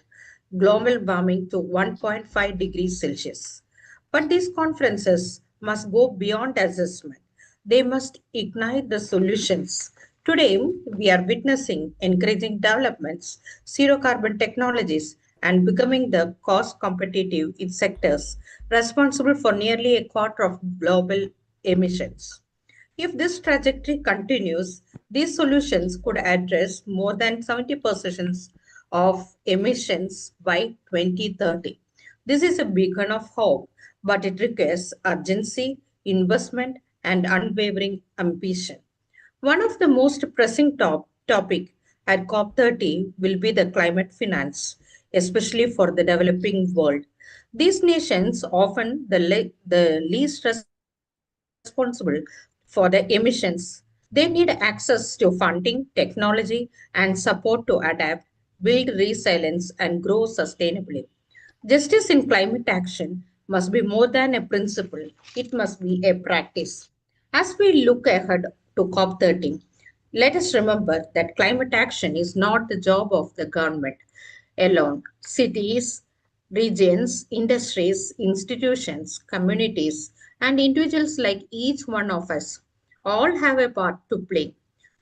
[SPEAKER 12] global warming to 1.5 degrees Celsius. But these conferences must go beyond assessment. They must ignite the solutions. Today, we are witnessing encouraging developments, zero carbon technologies, and becoming the cost competitive in sectors responsible for nearly a quarter of global emissions. If this trajectory continues, these solutions could address more than 70% of emissions by 2030. This is a beacon of hope, but it requires urgency, investment, and unwavering ambition. One of the most pressing topic at COP30 will be the climate finance, especially for the developing world. These nations, often the least responsible for the emissions, they need access to funding, technology, and support to adapt, build resilience, and grow sustainably. Justice in climate action must be more than a principle, it must be a practice. As we look ahead to COP13, let us remember that climate action is not the job of the government alone. Cities, regions, industries, institutions, communities, and individuals like each one of us all have a part to play.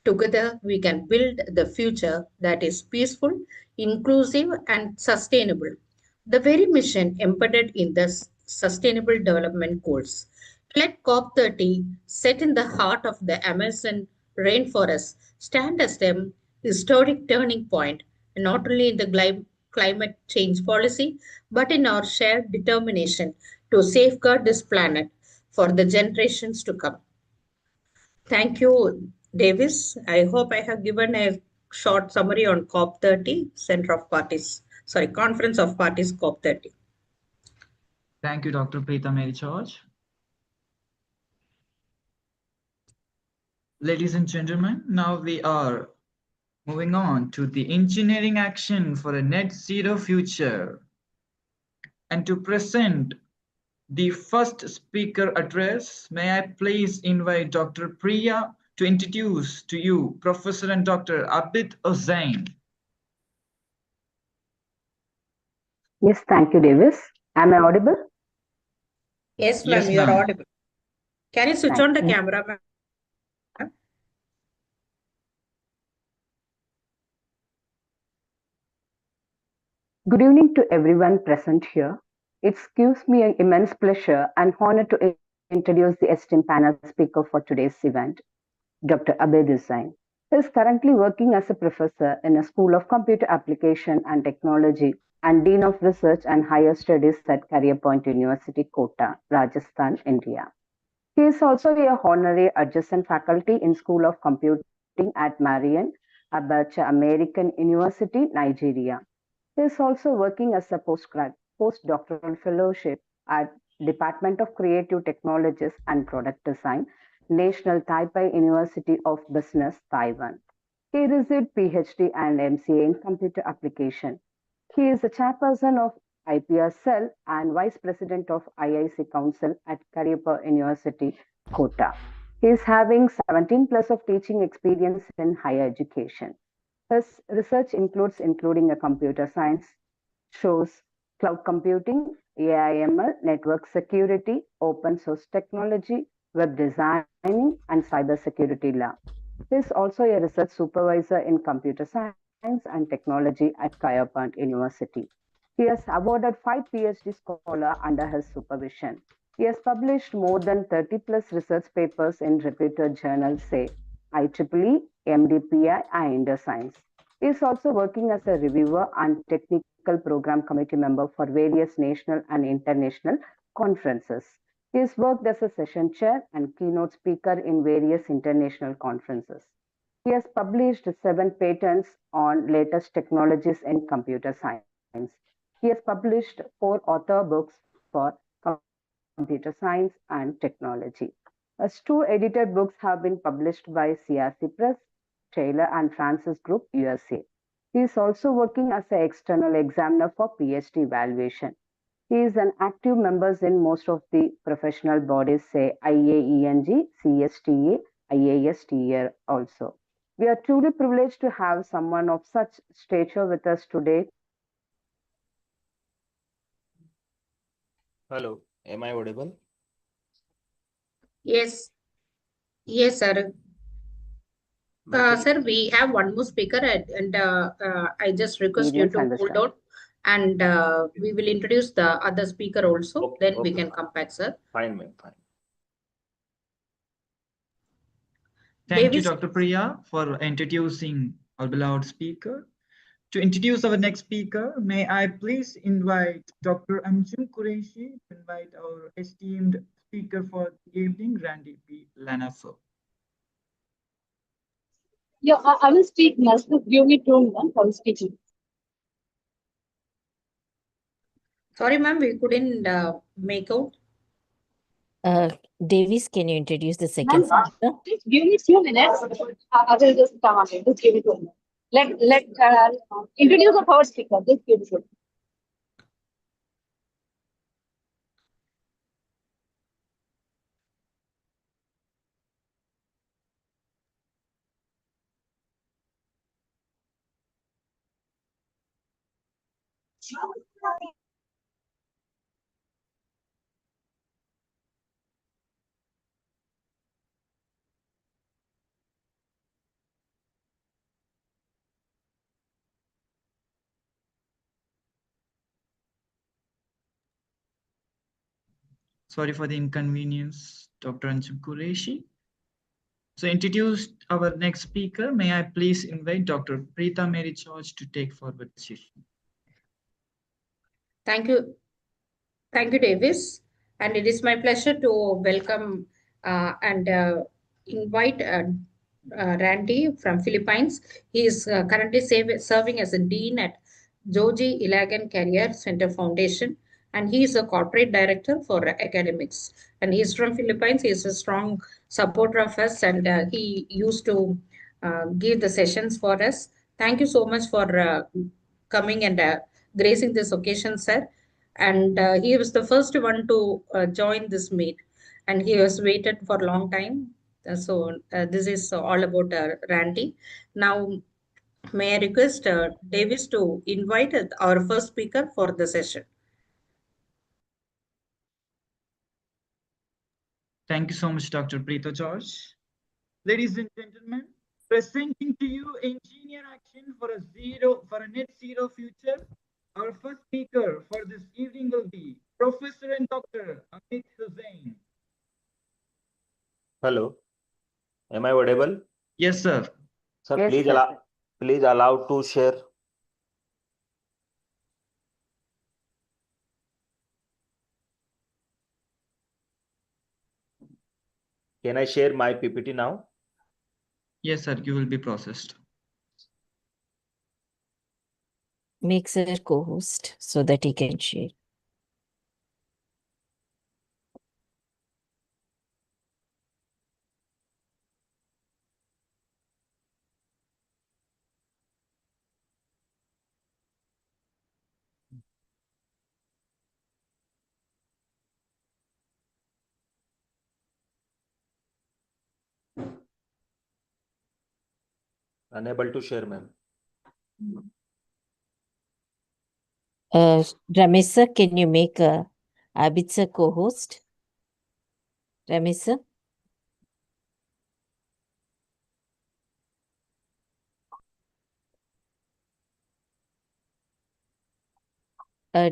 [SPEAKER 12] Together, we can build the future that is peaceful, inclusive, and sustainable. The very mission embedded in the Sustainable Development Goals. Let COP30, set in the heart of the Amazon rainforest, stand as a historic turning point, not only in the climate change policy, but in our shared determination to safeguard this planet for the generations to come. Thank you, Davis. I hope I have given a short summary on COP30, Conference of Parties COP30.
[SPEAKER 4] Thank you, Dr. Preeta Mary George. Ladies and gentlemen, now we are moving on to the engineering action for a net zero future. And to present the first speaker address, may I please invite Dr. Priya to introduce to you Professor and Dr. Abid Hussain.
[SPEAKER 13] Yes, thank you, Davis. Am I audible?
[SPEAKER 12] Yes, ma'am,
[SPEAKER 4] Yes,
[SPEAKER 12] you are
[SPEAKER 4] ma'am.
[SPEAKER 12] audible. Can you switch
[SPEAKER 13] Thank
[SPEAKER 12] on the
[SPEAKER 13] you.
[SPEAKER 12] camera, ma'am?
[SPEAKER 13] Good evening to everyone present here. It gives me an immense pleasure and honor to introduce the esteemed panel speaker for today's event, Dr. Abid Hussain. He is currently working as a professor in a School of Computer Application and Technology and Dean of Research and Higher Studies at Career Point University, Kota, Rajasthan, India. He is also a honorary adjunct faculty in School of Computing at Marian Abacha American University, Nigeria. He is also working as a postdoctoral fellowship at Department of Creative Technologies and Product Design, National Taipei University of Business, Taiwan. He received PhD and MCA in Computer Application. He is the chairperson of IPR Cell and Vice President of IIC Council at Career University, Kota. He is having 17 plus of teaching experience in higher education. His research including a computer science, shows cloud computing, AI/ML, network security, open source technology, web designing, and cybersecurity law. He is also a research supervisor in computer science and technology at Kayapant University. He has awarded 5 PhD scholars under his supervision. He has published more than 30 plus research papers in reputed journals, say IEEE, MDPI, and InterScience. He is also working as a reviewer and technical program committee member for various national and international conferences. He has worked as a session chair and keynote speaker in various international conferences. He has published 7 patents on latest technologies in computer science. He has published 4 author books for computer science and technology. His 2 edited books have been published by CRC Press, Taylor and Francis Group, USA. He is also working as an external examiner for PhD evaluation. He is an active member in most of the professional bodies, say IAENG, CSTA, IASTA also. We are truly privileged to have someone of such stature with us today.
[SPEAKER 14] Hello, am I audible?
[SPEAKER 12] Yes, yes, sir. Sir, we have one more speaker, and I just request you to hold on, and we will introduce the other speaker also.
[SPEAKER 14] Okay,
[SPEAKER 12] then we
[SPEAKER 14] okay,
[SPEAKER 12] can come back, sir.
[SPEAKER 14] Fine, ma'am, fine.
[SPEAKER 4] Thank you,
[SPEAKER 12] Davis?
[SPEAKER 4] Dr. Priya, for introducing our beloved speaker. To introduce our next speaker, may I please invite Dr. Anjum Qureshi to invite our esteemed speaker for the evening, Randy P. Lanaso.
[SPEAKER 10] Yeah, I will speak next. Just give me 2 minutes. I will speak.
[SPEAKER 12] Sorry, ma'am, we couldn't make out.
[SPEAKER 5] Davis, can you introduce the second speaker?
[SPEAKER 10] Just give me 2 minutes. I will just come on. Just give me 2 minutes. Let introduce the third speaker. Just give me 2 minutes.
[SPEAKER 4] Sorry for the inconvenience, Dr. Anjum Qureshi. So introduce our next speaker. May I please invite Dr. Preeta Mary George to take forward the session.
[SPEAKER 12] Thank you. Thank you, Davis. And it is my pleasure to welcome and invite Randy from Philippines. He is currently serving as a dean at Joji Ilagan Career Center Foundation, and he is a corporate director for academics. And he's from Philippines. He is a strong supporter of us, and he used to give the sessions for us. Thank you so much for coming and gracing this occasion, sir. And he was the first one to join this meet, and he was waited for a long time. So this is all about Randy. Now, may I request Davis to invite our first speaker for the session.
[SPEAKER 4] Thank you so much, Dr. Preeta George. Ladies and gentlemen, presenting to you Engineer Action for a net zero future. Our first speaker for this evening will be Professor and Dr. Amit Hussain.
[SPEAKER 14] Hello, am I audible?
[SPEAKER 4] Yes, sir.
[SPEAKER 14] Sir,
[SPEAKER 13] Yes,
[SPEAKER 14] please
[SPEAKER 13] sir.
[SPEAKER 14] allow to share. Can I share my PPT now?
[SPEAKER 4] Yes, sir, you will be processed.
[SPEAKER 5] Make sir co-host so that he can share.
[SPEAKER 14] Unable to share, ma'am.
[SPEAKER 5] Ramesh sir, can you make Abid sir co-host? Ramesh sir?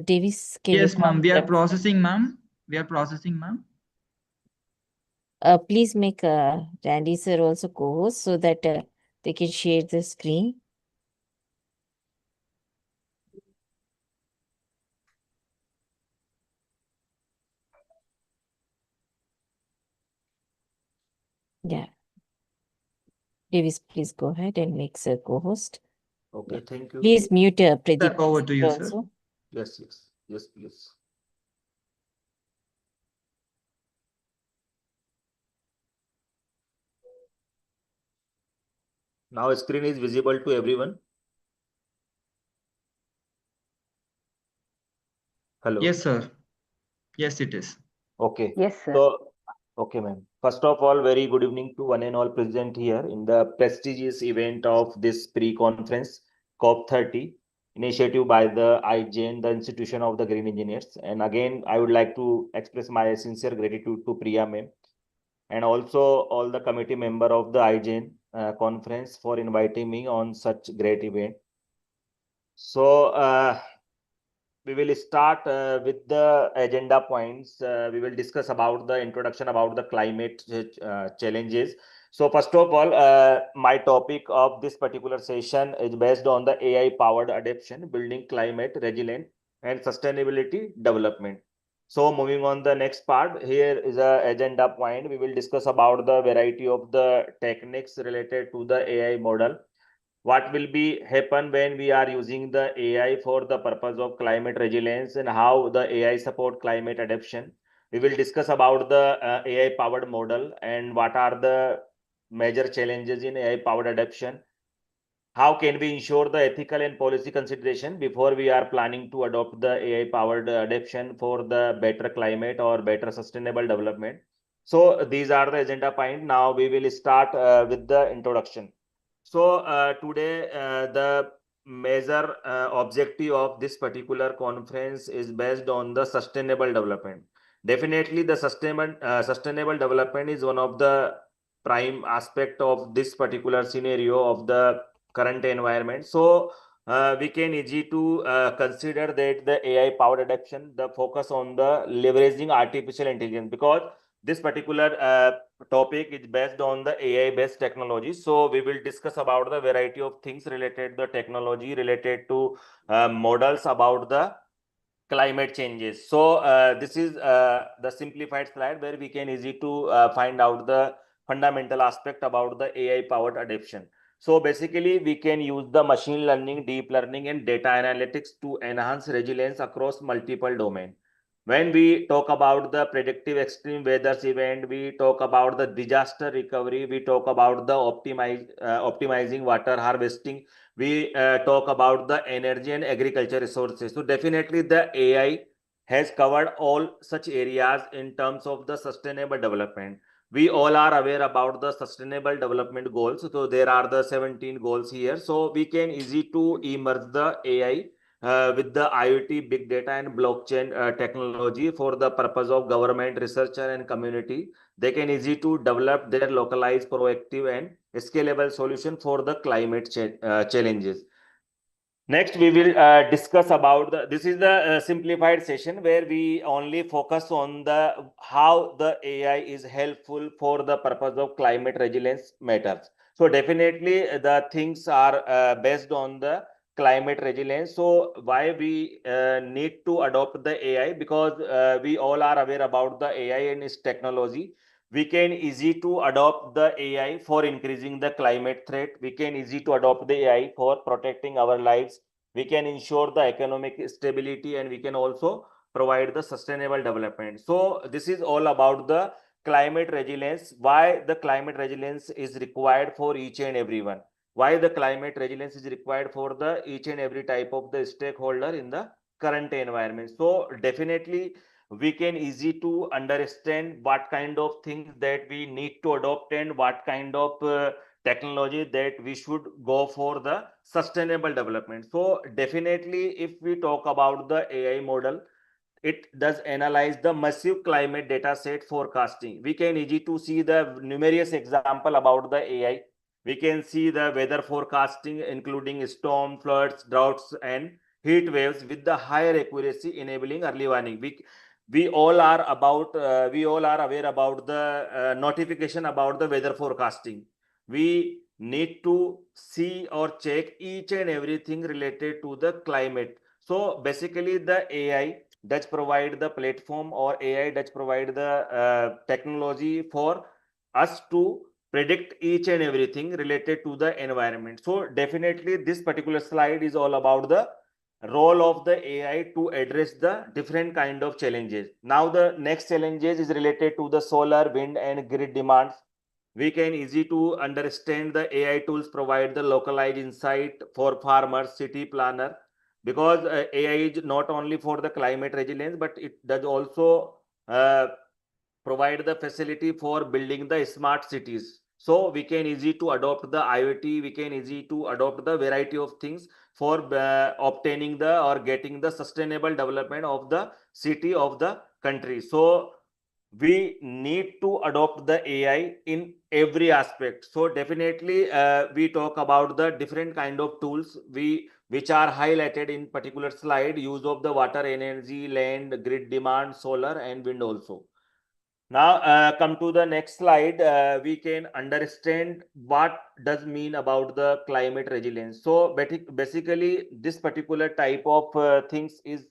[SPEAKER 5] Davis, can
[SPEAKER 4] Yes,
[SPEAKER 5] you
[SPEAKER 4] ma'am. We are
[SPEAKER 5] Ramesh sir?
[SPEAKER 4] processing, ma'am. We are processing, ma'am.
[SPEAKER 5] Please make Randy sir also co-host so that they can share the screen. Yeah. Davis, please go ahead and make sir co-host.
[SPEAKER 14] Okay,
[SPEAKER 5] Yeah.
[SPEAKER 14] thank you.
[SPEAKER 5] Please mute Pradeep
[SPEAKER 4] Over to you, sir.
[SPEAKER 5] also.
[SPEAKER 14] Yes, please. Now screen is visible to everyone. Hello.
[SPEAKER 4] Yes, sir. Yes, it is.
[SPEAKER 14] Okay.
[SPEAKER 13] Yes, sir.
[SPEAKER 14] So, okay, ma'am. First of all, very good evening to one and all present here in the prestigious event of this pre-conference COP30 initiative by the IGEN, the Institution of the Green Engineers. And again, I would like to express my sincere gratitude to Priya ma'am and also all the committee member of the IGEN conference for inviting me on such great event. So, we will start with the agenda points. We will discuss about the introduction about the climate challenges. So first of all, my topic of this particular session is based on the AI powered adaptation, building climate resilient and sustainability development. So moving on the next part, here is a agenda point. We will discuss about the variety of the techniques related to the AI model. What will be happen when we are using the AI for the purpose of climate resilience and how the AI support climate adaptation. We will discuss about the AI powered model and what are the major challenges in AI powered adaptation. How can we ensure the ethical and policy consideration before we are planning to adopt the AI powered adaptation for the better climate or better sustainable development? So these are the agenda point. Now we will start with the introduction. So today the major objective of this particular conference is based on the sustainable development. Definitely the sustainable development is one of the prime aspect of this particular scenario of the current environment. So we can easy to consider that the AI powered adaptation, the focus on the leveraging artificial intelligence, because this particular topic is based on the AI based technology. So we will discuss about the variety of things related to the technology related to models about the climate changes. So this is the simplified slide where we can easy to find out the fundamental aspect about the AI powered adaptation. So basically we can use the machine learning, deep learning and data analytics to enhance resilience across multiple domains. When we talk about the predictive extreme weather event, we talk about the disaster recovery, we talk about the optimizing water harvesting, we talk about the energy and agriculture resources. So definitely the AI has covered all such areas in terms of the sustainable development. We all are aware about the sustainable development goals. So there are the 17 goals here. So we can easy to immerse the AI with the IoT, big data and blockchain technology for the purpose of government, researcher and community. They can easy to develop their localized, proactive and scalable solution for the climate challenges. Next, we will discuss about this is the simplified session where we only focus on the how the AI is helpful for the purpose of climate resilience matters. So definitely the things are based on the climate resilience. So why we need to adopt the AI, because we all are aware about the AI and its technology. we can easy to adopt the AI for increasing the climate threat. We can easy to adopt the AI for protecting our lives. We can ensure the economic stability, and we can also provide the sustainable development. So this is all about the climate resilience. Why the climate resilience is required for each and everyone. Why the climate resilience is required for the each and every type of the stakeholder in the current environment. So definitely we can easy to understand what kind of things that we need to adopt and what kind of technology that we should go for the sustainable development. So definitely if we talk about the AI model, it does analyze the massive climate data set forecasting. We can easy to see the numerous example about the AI. We can see the weather forecasting, including storm, floods, droughts, and heat waves with the higher accuracy, enabling early warning. We all are aware about the notification about the weather forecasting. We need to see or check each and everything related to the climate. So basically the AI does provide the platform, or AI does provide the technology for us to predict each and everything related to the environment. So definitely this particular slide is all about the role of the AI to address the different kind of challenges. Now the next challenges is related to the solar, wind, and grid demands. We can easy to understand the AI tools provide the localized insight for farmers, city planner, because AI is not only for the climate resilience, but it does also provide the facility for building the smart cities. So we can easy to adopt the IoT, we can easy to adopt the variety of things for obtaining the or getting the sustainable development of the city of the country. So we need to adopt the AI in every aspect. So definitely we talk about the different kind of tools which are highlighted in particular slide: use of the water, energy, land, grid demand, solar, and wind also. Now come to the next slide. We can understand what does mean about the climate resilience. So basically this particular type of things is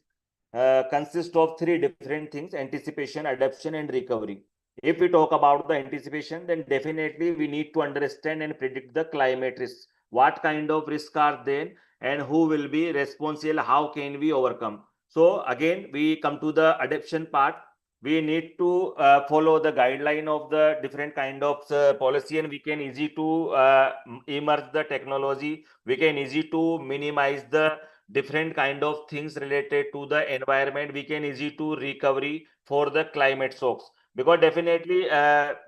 [SPEAKER 14] consist of three different things: anticipation, adaptation, and recovery. If we talk about the anticipation, then definitely we need to understand and predict the climate risks. What kind of risks are there, and who will be responsible? How can we overcome? So again, we come to the adaptation part. We need to follow the guideline of the different kind of policy, and we can easy to immerse the technology. We can easy to minimize the different kind of things related to the environment. We can easy to recovery for the climate shocks, because definitely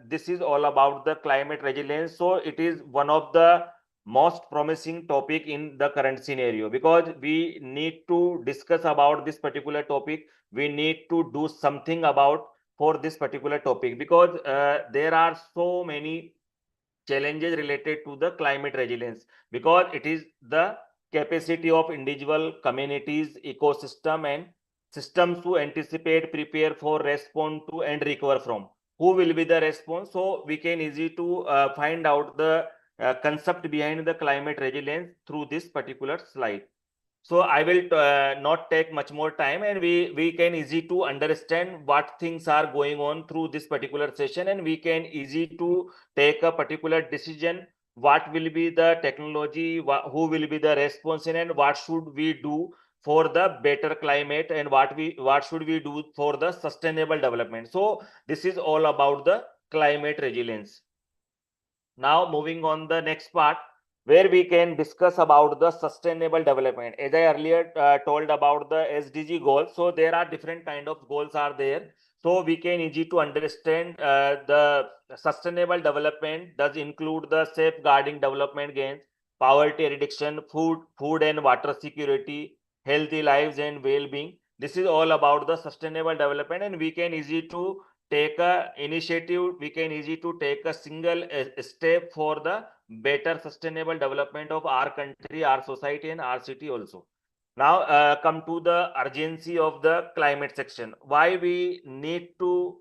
[SPEAKER 14] this is all about the climate resilience. So it is one of the most promising topic in the current scenario, because we need to discuss about this particular topic. We need to do something about for this particular topic, because there are so many challenges related to the climate resilience, because it is the capacity of individual, communities, ecosystem, and systems to anticipate, prepare for, respond to, and recover from. Who will be the response? So we can easy to find out the concept behind the climate resilience through this particular slide. So I will not take much more time, and we can easy to understand what things are going on through this particular session, and we can easy to take a particular decision: what will be the technology, who will be the responsible, and what should we do for the better climate, and what should we do for the sustainable development. So this is all about the climate resilience. Now moving on the next part, where we can discuss about the sustainable development. As I earlier told about the SDG goals, so there are different kind of goals are there. So we can easy to understand the sustainable development does include the safeguarding development gains, poverty reduction, food and water security, healthy lives and well-being. This is all about the sustainable development, and we can easy to take a initiative. We can easy to take a single step for the better sustainable development of our country, our society, and our city also. Now come to the urgency of the climate section. Why we need to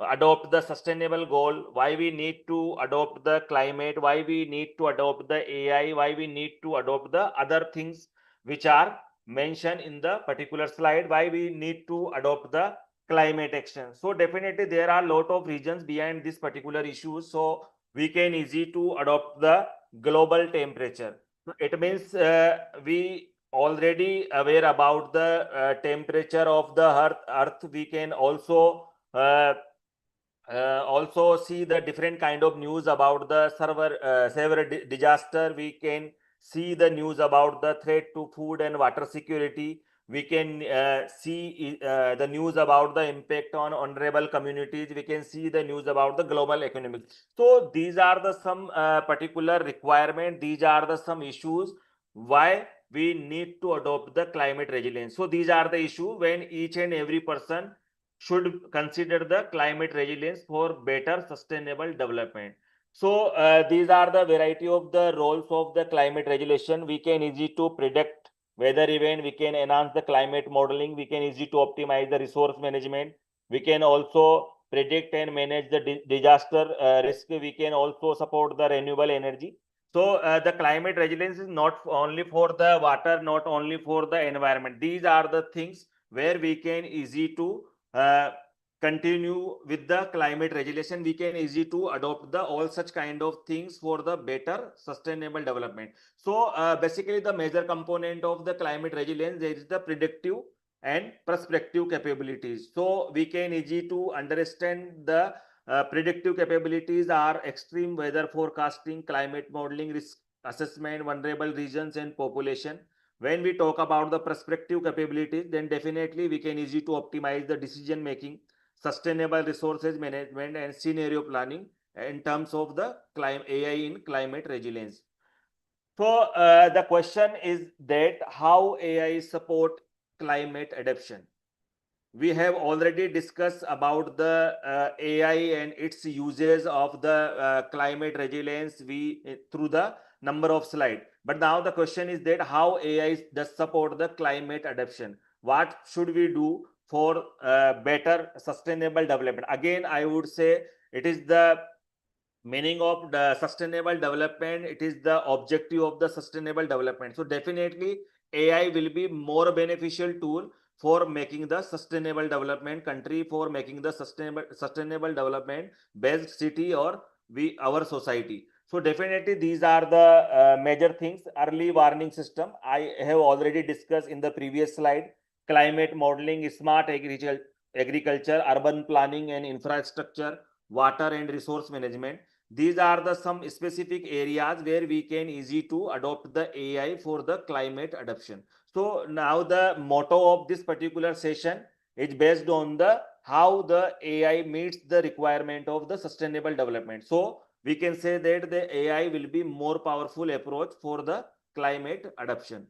[SPEAKER 14] adopt the sustainable goal, why we need to adopt the climate, why we need to adopt the AI, why we need to adopt the other things which are mentioned in the particular slide, why we need to adopt the climate action. So definitely there are a lot of reasons behind this particular issue. So we can easy to adopt the global temperature. It means we already aware about the temperature of the earth. We can also see the different kind of news about the severe disaster. We can see the news about the threat to food and water security. We can see the news about the impact on vulnerable communities. We can see the news about the global economic. So these are the some particular requirement. These are the some issues why we need to adopt the climate resilience. So these are the issue when each and every person should consider the climate resilience for better sustainable development. So these are the variety of the roles of the climate resilience. We can easy to predict weather event. We can enhance the climate modeling. We can easy to optimize the resource management. We can also predict and manage the disaster risk. We can also support the renewable energy. So the climate resilience is not only for the water, not only for the environment. These are the things where we can easy to continue with the climate resilience. We can easy to adopt the all such kind of things for the better sustainable development. So basically the major component of the climate resilience is the predictive and prospective capabilities. So we can easy to understand the predictive capabilities are extreme weather forecasting, climate modeling, risk assessment, vulnerable regions and population. When we talk about the prospective capabilities, then definitely we can easy to optimize the decision making, sustainable resources management and scenario planning in terms of the AI in climate resilience. So the question is that how AI support climate adaptation. We have already discussed about the AI and its uses of the climate resilience through the number of slides. But now the question is that how AI does support the climate adaptation. What should we do for better sustainable development? Again, I would say it is the meaning of the sustainable development. It is the objective of the sustainable development. So definitely AI will be more beneficial tool for making the sustainable development country, for making the sustainable development best city or our society. So definitely these are the major things. Early warning system, I have already discussed in the previous slide. Climate modeling, smart agriculture, urban planning and infrastructure, water and resource management. These are the some specific areas where we can easy to adopt the AI for the climate adoption. So now the motto of this particular session is based on the how the AI meets the requirement of the sustainable development. So we can say that the AI will be more powerful approach for the climate adoption.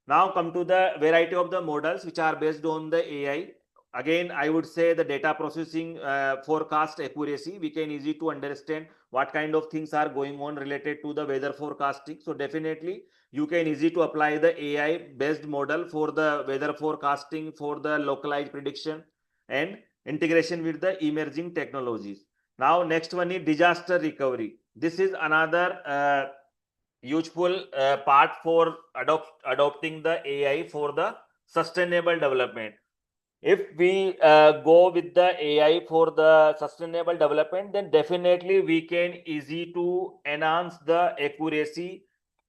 [SPEAKER 14] Now come to the variety of the models which are based on the AI. Again, I would say the data processing, forecast accuracy. We can easy to understand what kind of things are going on related to the weather forecasting. So definitely you can easy to apply the AI based model for the weather forecasting, for the localized prediction and integration with the emerging technologies. Now next one is disaster recovery. This is another useful part for adopting the AI for the sustainable development. If we go with the AI for the sustainable development, then definitely we can easy to enhance the accuracy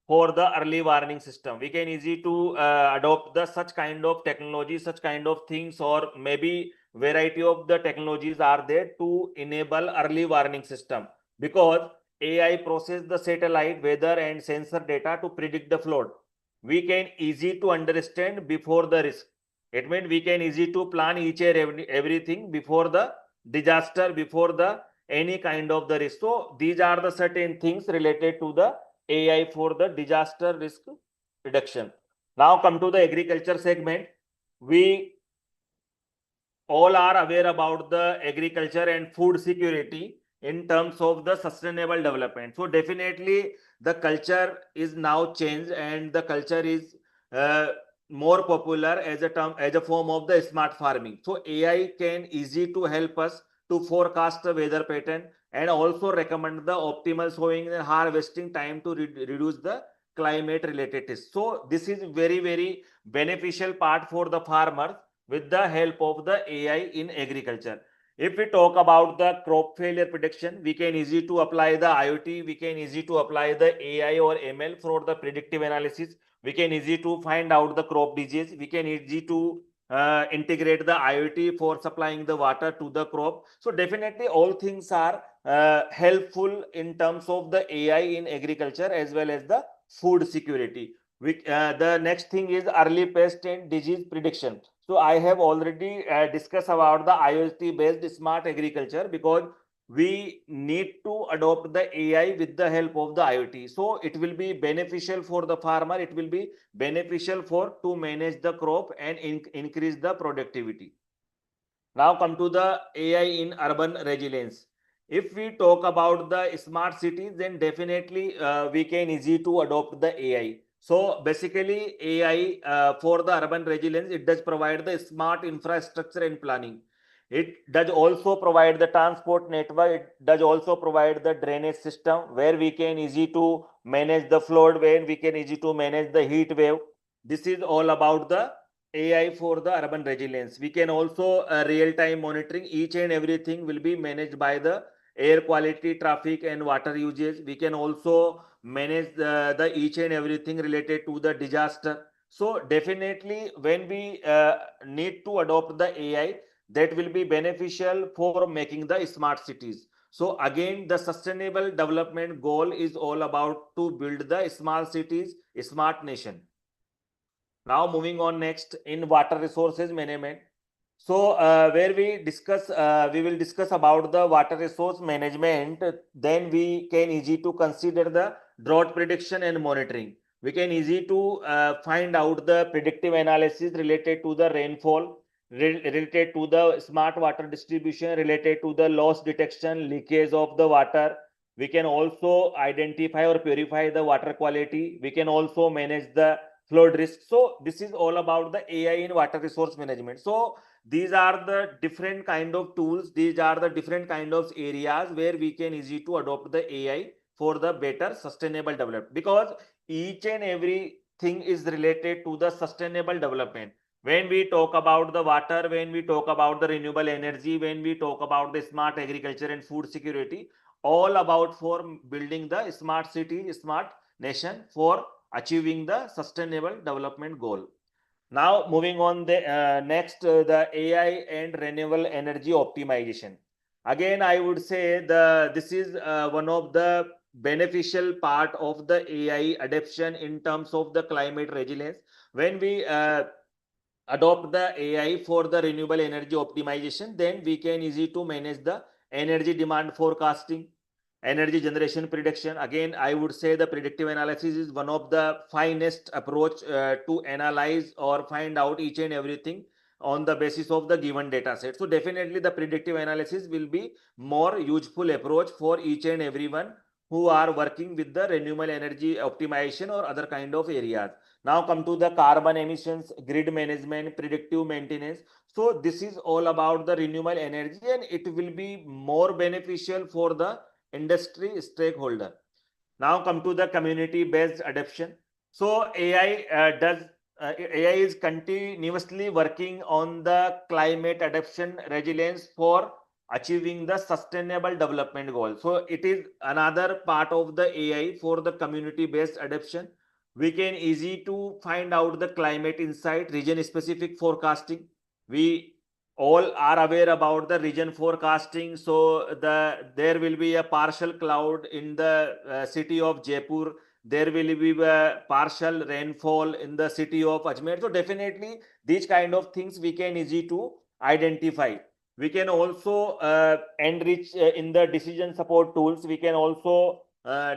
[SPEAKER 14] for the early warning system. We can easy to adopt the such kind of technology, such kind of things, or maybe variety of the technologies are there to enable early warning system, because AI process the satellite weather and sensor data to predict the flood. We can easy to understand before the risk. It means we can easy to plan each and everything before the disaster, before the any kind of the risk. So these are the certain things related to the AI for the disaster risk reduction. Now come to the agriculture segment. We all are aware about the agriculture and food security in terms of the sustainable development. So definitely the culture is now changed and the culture is more popular as a term, as a form of the smart farming. So AI can easy to help us to forecast the weather pattern and also recommend the optimal sowing and harvesting time to reduce the climate related risks. So this is very beneficial part for the farmers with the help of the AI in agriculture. If we talk about the crop failure prediction, we can easy to apply the IoT, we can easy to apply the AI or ML for the predictive analysis. We can easy to find out the crop disease. We can easy to integrate the IoT for supplying the water to the crop. So definitely all things are helpful in terms of the AI in agriculture as well as the food security. The next thing is early pest and disease prediction. So I have already discussed about the IoT based smart agriculture, because we need to adopt the AI with the help of the IoT. So it will be beneficial for the farmer. It will be beneficial for to manage the crop and increase the productivity. Now come to the AI in urban resilience. If we talk about the smart cities, then definitely we can easy to adopt the AI. So basically AI for the urban resilience, it does provide the smart infrastructure and planning. It does also provide the transport network. It does also provide the drainage system where we can easy to manage the flood, where we can easy to manage the heat wave. This is all about the AI for the urban resilience. We can also real-time monitoring. Each and everything will be managed by the air quality, traffic and water usage. We can also manage the each and everything related to the disaster. So definitely when we need to adopt the AI, that will be beneficial for making the smart cities. So again, the sustainable development goal is all about to build the smart cities, smart nation. Now moving on next in water resources management. So where we will discuss about the water resource management. Then we can easy to consider the drought prediction and monitoring. We can easy to find out the predictive analysis related to the rainfall, related to the smart water distribution, related to the loss detection, leakage of the water. We can also identify or purify the water quality. We can also manage the flood risk. So this is all about the AI in water resource management. So these are the different kind of tools. These are the different kind of areas where we can easy to adopt the AI for the better sustainable development, because each and everything is related to the sustainable development. When we talk about the water, when we talk about the renewable energy, when we talk about the smart agriculture and food security, all about for building the smart city, smart nation for achieving the sustainable development goal. Now moving on the next, the AI and renewable energy optimization. Again, I would say this is one of the beneficial part of the AI adoption in terms of the climate resilience. When we adopt the AI for the renewable energy optimization, then we can easy to manage the energy demand forecasting, energy generation prediction. Again, I would say the predictive analysis is one of the finest approach to analyze or find out each and everything on the basis of the given data set. So definitely the predictive analysis will be more useful approach for each and everyone who are working with the renewable energy optimization or other kind of areas. Now come to the carbon emissions, grid management, predictive maintenance. So this is all about the renewable energy, and it will be more beneficial for the industry stakeholder. Now come to the community based adoption. So AI is continuously working on the climate adaptation resilience for achieving the sustainable development goal. So it is another part of the AI for the community based adoption. We can easy to find out the climate insight, region specific forecasting. We all are aware about the region forecasting. So there will be a partial cloud in the city of Jaipur. There will be a partial rainfall in the city of Ajmer. So definitely these kind of things we can easy to identify. We can also enrich in the decision support tools. We can also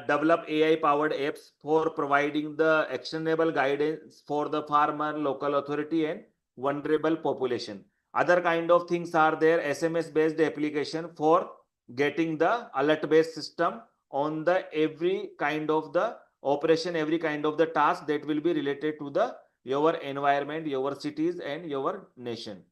[SPEAKER 14] develop AI powered apps for providing the actionable guidance for the farmer, local authority and vulnerable population. Other kind of things are there, SMS based application for getting the alert based system on the every kind of the operation, every kind of the task that will be related to the your environment, your cities and your nation.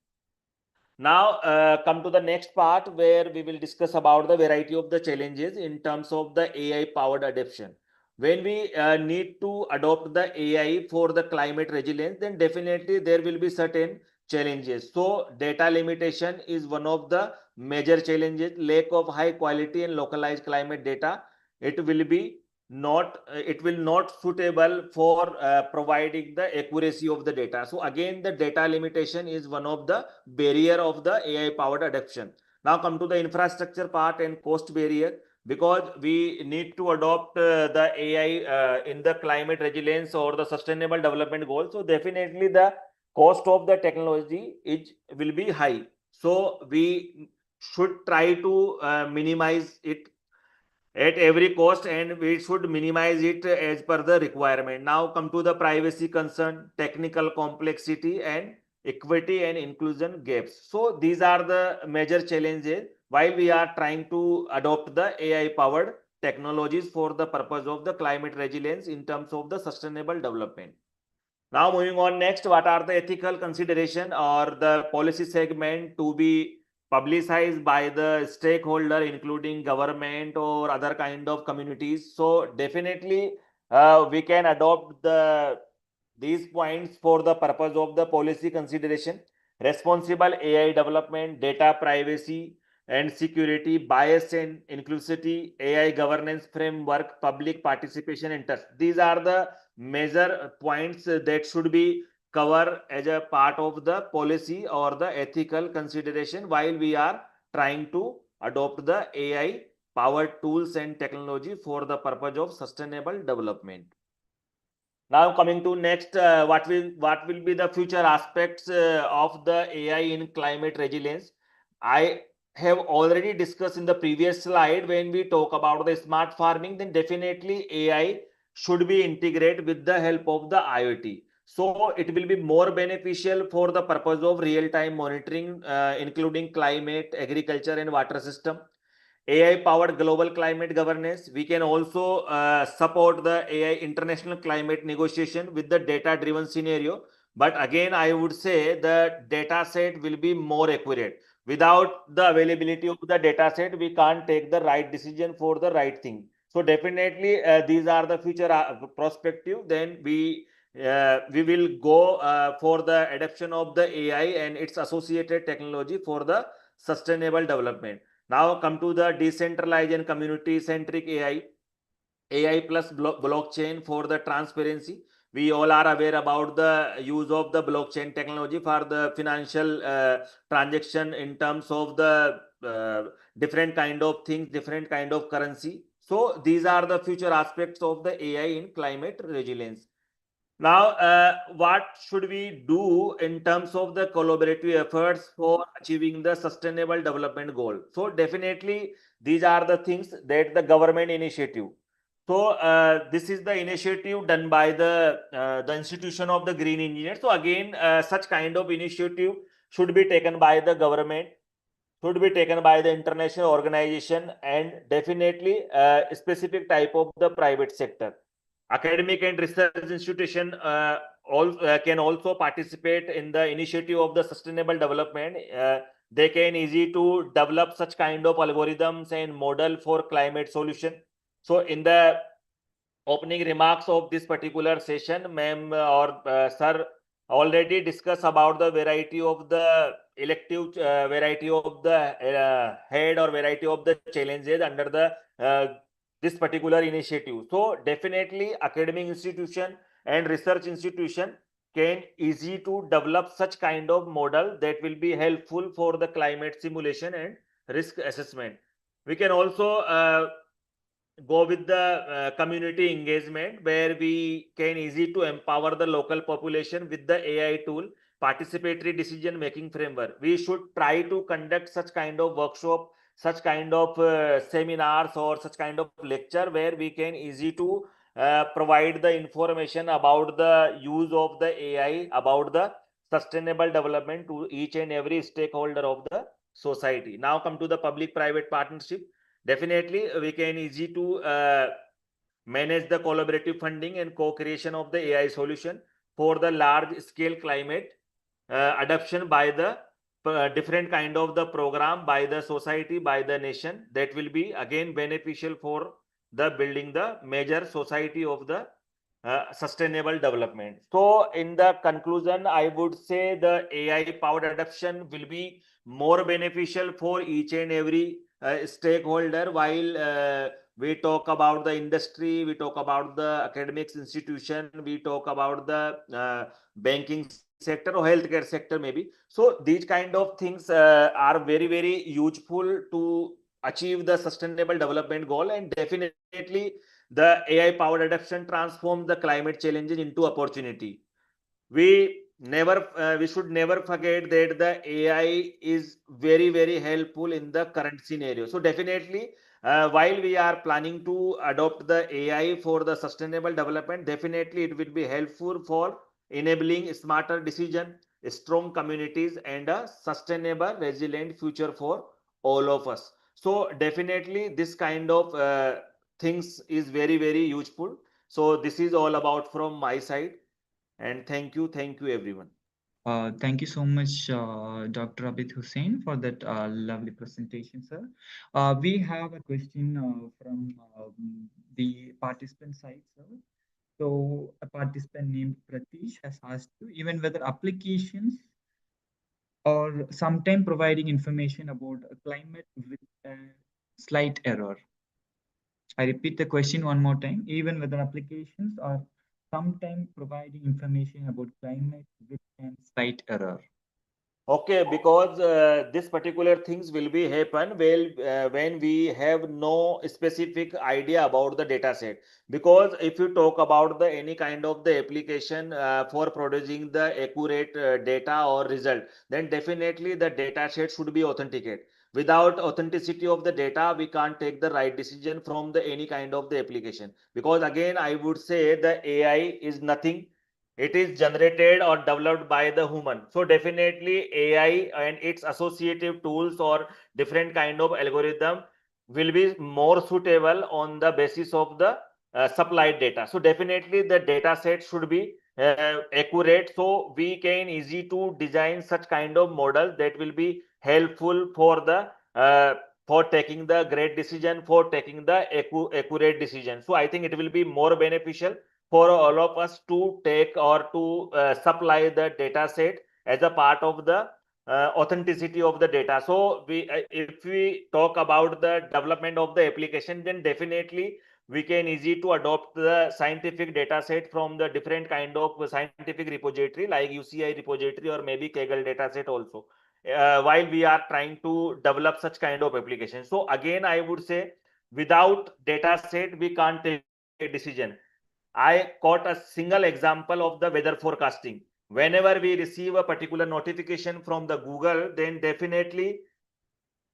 [SPEAKER 14] Now come to the next part where we will discuss about the variety of the challenges in terms of the AI powered adoption. When we need to adopt the AI for the climate resilience, then definitely there will be certain challenges. So data limitation is one of the major challenges. Lack of high quality and localized climate data. It will not suitable for providing the accuracy of the data. So again, the data limitation is one of the barrier of the AI powered adoption. Now come to the infrastructure part and cost barrier, because we need to adopt the AI in the climate resilience or the sustainable development goals. So definitely the cost of the technology will be high. So we should try to minimize it at every cost, and we should minimize it as per the requirement. Now come to the privacy concern, technical complexity, and equity and inclusion gaps. So these are the major challenges while we are trying to adopt the AI powered technologies for the purpose of the climate resilience in terms of the sustainable development. Now moving on next, what are the ethical consideration or the policy segment to be publicized by the stakeholder, including government or other kind of communities? So definitely we can adopt these points for the purpose of the policy consideration: responsible AI development, data privacy and security, bias and inclusivity, AI governance framework, public participation and trust. These are the major points that should be covered as a part of the policy or the ethical consideration while we are trying to adopt the AI powered tools and technology for the purpose of sustainable development. Now coming to next, what will be the future aspects of the AI in climate resilience? I have already discussed in the previous slide when we talk about the smart farming, then definitely AI should be integrated with the help of the IoT. So it will be more beneficial for the purpose of real-time monitoring, including climate, agriculture, and water system. AI powered global climate governance. We can also support the AI international climate negotiation with the data driven scenario. But again, I would say the data set will be more accurate. Without the availability of the data set, we can't take the right decision for the right thing. So definitely these are the future perspective. Then we will go for the adoption of the AI and its associated technology for the sustainable development. Now come to the decentralized and community centric AI plus blockchain for the transparency. We all are aware about the use of the blockchain technology for the financial transaction in terms of the different kind of things, different kind of currency. So these are the future aspects of the AI in climate resilience. Now, what should we do in terms of the collaborative efforts for achieving the sustainable development goal? So definitely these are the things that the government initiative. So this is the initiative done by the institution of the green engineer. So again, such kind of initiative should be taken by the government, should be taken by the international organization, and definitely a specific type of the private sector. Academic and research institution can also participate in the initiative of the sustainable development. They can easy to develop such kind of algorithms and model for climate solution. So in the opening remarks of this particular session, ma'am or sir already discussed about the variety of the elective, variety of the head or variety of the challenges under the this particular initiative. So definitely academic institution and research institution can easy to develop such kind of model that will be helpful for the climate simulation and risk assessment. We can also go with the community engagement, where we can easy to empower the local population with the AI tool, participatory decision making framework. We should try to conduct such kind of workshop, such kind of seminars or such kind of lecture where we can easy to provide the information about the use of the AI, about the sustainable development to each and every stakeholder of the society. Now come to the public private partnership. Definitely we can easy to manage the collaborative funding and co-creation of the AI solution for the large scale climate adoption by the different kind of the program, by the society, by the nation. That will be again beneficial for the building the major society of the sustainable development. So in the conclusion, I would say the AI powered adoption will be more beneficial for each and every stakeholder. While we talk about the industry, we talk about the academics institution, we talk about the banking sector or healthcare sector maybe. So these kind of things are very, very useful to achieve the sustainable development goal, and definitely the AI powered adoption transforms the climate challenges into opportunity. We should never forget that the AI is very, very helpful in the current scenario. So definitely, while we are planning to adopt the AI for the sustainable development, definitely it will be helpful for enabling smarter decision, strong communities, and a sustainable, resilient future for all of us. So definitely, this kind of things is very, very useful. So this is all about from my side, and thank you everyone.
[SPEAKER 4] Thank you so much, Dr. Abid Hussain, for that lovely presentation, sir. We have a question from the participant side, sir. So a participant named Pratish has asked you, even whether applications or sometime providing information about a climate with a slight error. I repeat the question one more time. Even whether applications are sometime providing information about climate with a slight error.
[SPEAKER 14] Okay, because this particular things will be happen when we have no specific idea about the data set. Because if you talk about the any kind of the application for producing the accurate data or result, then definitely the data set should be authenticated. Without authenticity of the data, we can't take the right decision from the any kind of the application. Because again, I would say the AI is nothing, it is generated or developed by the human. So definitely AI and its associative tools or different kind of algorithm will be more suitable on the basis of the supplied data. So definitely the data set should be accurate, so we can easy to design such kind of models that will be helpful for the for taking the great decision, for taking the accurate decision. So I think it will be more beneficial for all of us to take or to supply the data set as a part of the authenticity of the data. So if we talk about the development of the application, then definitely we can easy to adopt the scientific data set from the different kind of scientific repository like UCI repository or maybe Kaggle data set also, while we are trying to develop such kind of application. So again, I would say without data set we can't take a decision. I caught a single example of the weather forecasting. Whenever we receive a particular notification from the Google, then definitely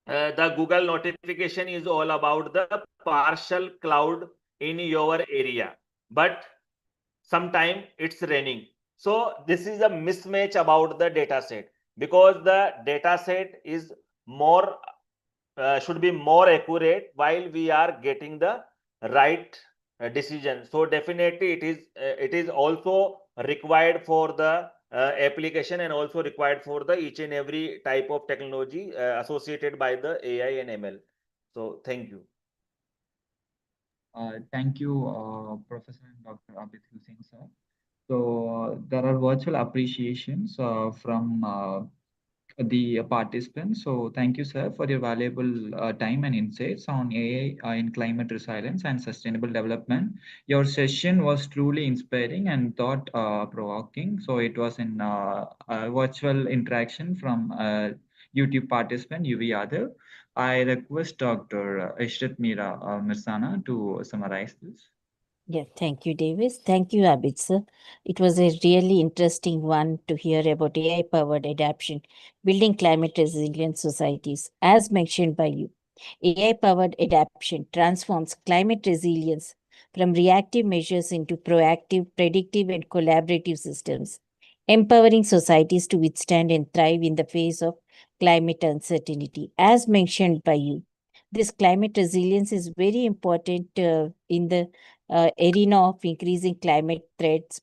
[SPEAKER 14] the Google notification is all about the partial cloud in your area, but sometime it's raining. So this is a mismatch about the data set, because the data set is more should be more accurate while we are getting the right decision. So definitely it is also required for the application, and also required for the each and every type of technology associated by the AI and ML. So thank you.
[SPEAKER 4] Thank you, Professor and Dr. Abid Hussain, sir. So there are virtual appreciations from the participants. So thank you, sir, for your valuable time and insights on AI in climate resilience and sustainable development. Your session was truly inspiring and thought provoking. So it was in a virtual interaction from YouTube participant UV Yadav. I request Dr. Ishrat Mira Mirsana to summarize this.
[SPEAKER 5] Yeah, thank you, Davis. Thank you, Abid, sir. It was a really interesting one to hear about AI-powered adaptation, building climate resilient societies. As mentioned by you, AI-powered adaptation transforms climate resilience from reactive measures into proactive, predictive, and collaborative systems, empowering societies to withstand and thrive in the face of climate uncertainty. As mentioned by you, this climate resilience is very important in the arena of increasing climate threats,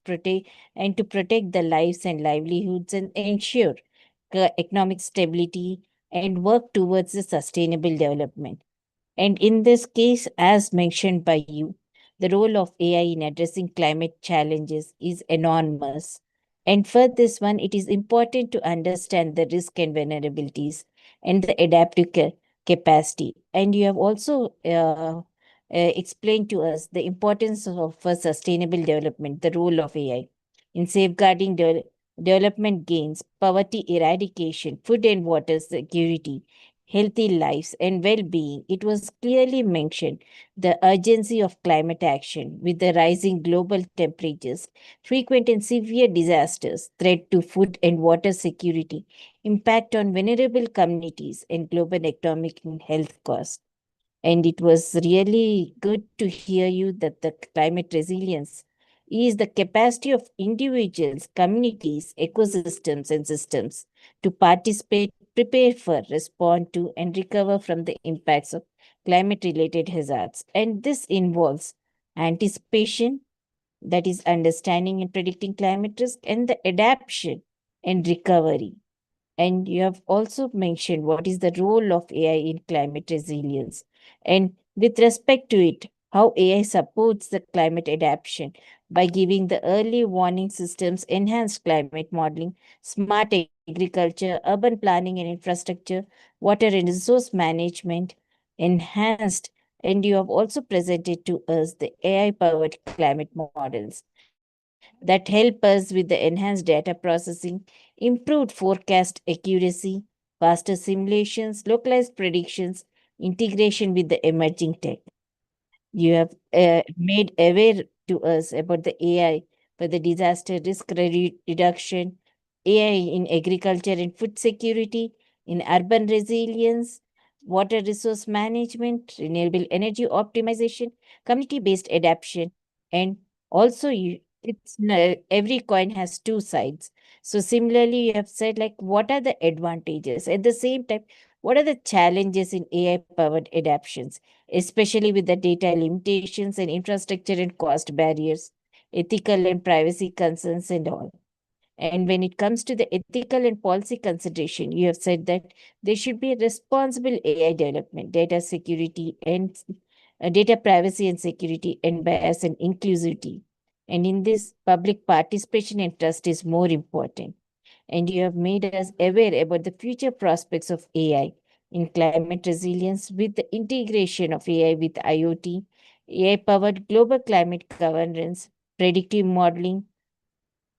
[SPEAKER 5] and to protect the lives and livelihoods and ensure economic stability and work towards the sustainable development. And in this case, as mentioned by you, The role of AI in addressing climate challenges is enormous. And for this one, it is important to understand the risk and vulnerabilities and the adaptive capacity. And you have also explained to us the importance of sustainable development, the role of AI in safeguarding development gains, poverty eradication, food and water security, healthy lives, and well being. It was clearly mentioned the urgency of climate action with the rising global temperatures, frequent and severe disasters, threat to food and water security, impact on vulnerable communities, and global economic and health costs. And it was really good to hear you that the climate resilience is the capacity of individuals, communities, ecosystems, and systems to participate, prepare for, respond to, and recover from the impacts of climate related hazards. And this involves anticipation, that is, understanding and predicting climate risk, and the adaptation and recovery. And you have also mentioned what is the role of AI in climate resilience. And with respect to it, how AI supports the climate adaptation by giving the early warning systems, enhanced climate modeling, smart agriculture, urban planning and infrastructure, water and resource management, enhanced. And you have also presented to us the AI powered climate models that help us with the enhanced data processing, improved forecast accuracy, faster simulations, localized predictions, integration with the emerging tech. You have made aware to us about the AI for the disaster risk reduction, AI in agriculture and food security, in urban resilience, water resource management, renewable energy optimization, community-based adaptation, and also every coin has two sides. So similarly, you have said like what are the advantages? At the same time, what are the challenges in AI-powered adaptations, especially with the data limitations and infrastructure and cost barriers, ethical and privacy concerns, and all. And when it comes to the ethical and policy consideration, you have said that there should be a responsible AI development, data security, and data privacy and security, and bias and inclusivity. And in this, public participation and trust is more important. And you have made us aware about the future prospects of AI in climate resilience with the integration of AI with IoT, AI-powered global climate governance, predictive modeling,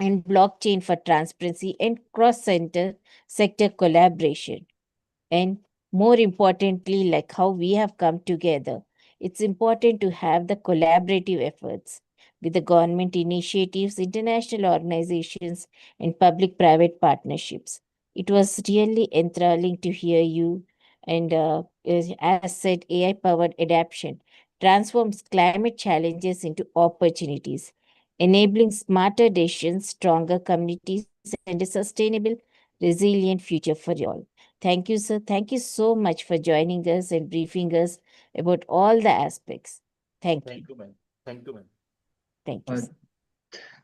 [SPEAKER 5] and blockchain for transparency and cross-center sector collaboration. And more importantly, like how we have come together, it's important to have the collaborative efforts with the government initiatives, international organizations, and public-private partnerships. It was really enthralling to hear you. And as said, AI-powered adaptation transforms climate challenges into opportunities, enabling smarter decisions, stronger communities, and a sustainable, resilient future for all. Thank you, sir. Thank you so much for joining us and briefing us about all the aspects. Thank you.
[SPEAKER 14] Thank you, ma'am. Thank you, ma'am.
[SPEAKER 5] Thank you, sir.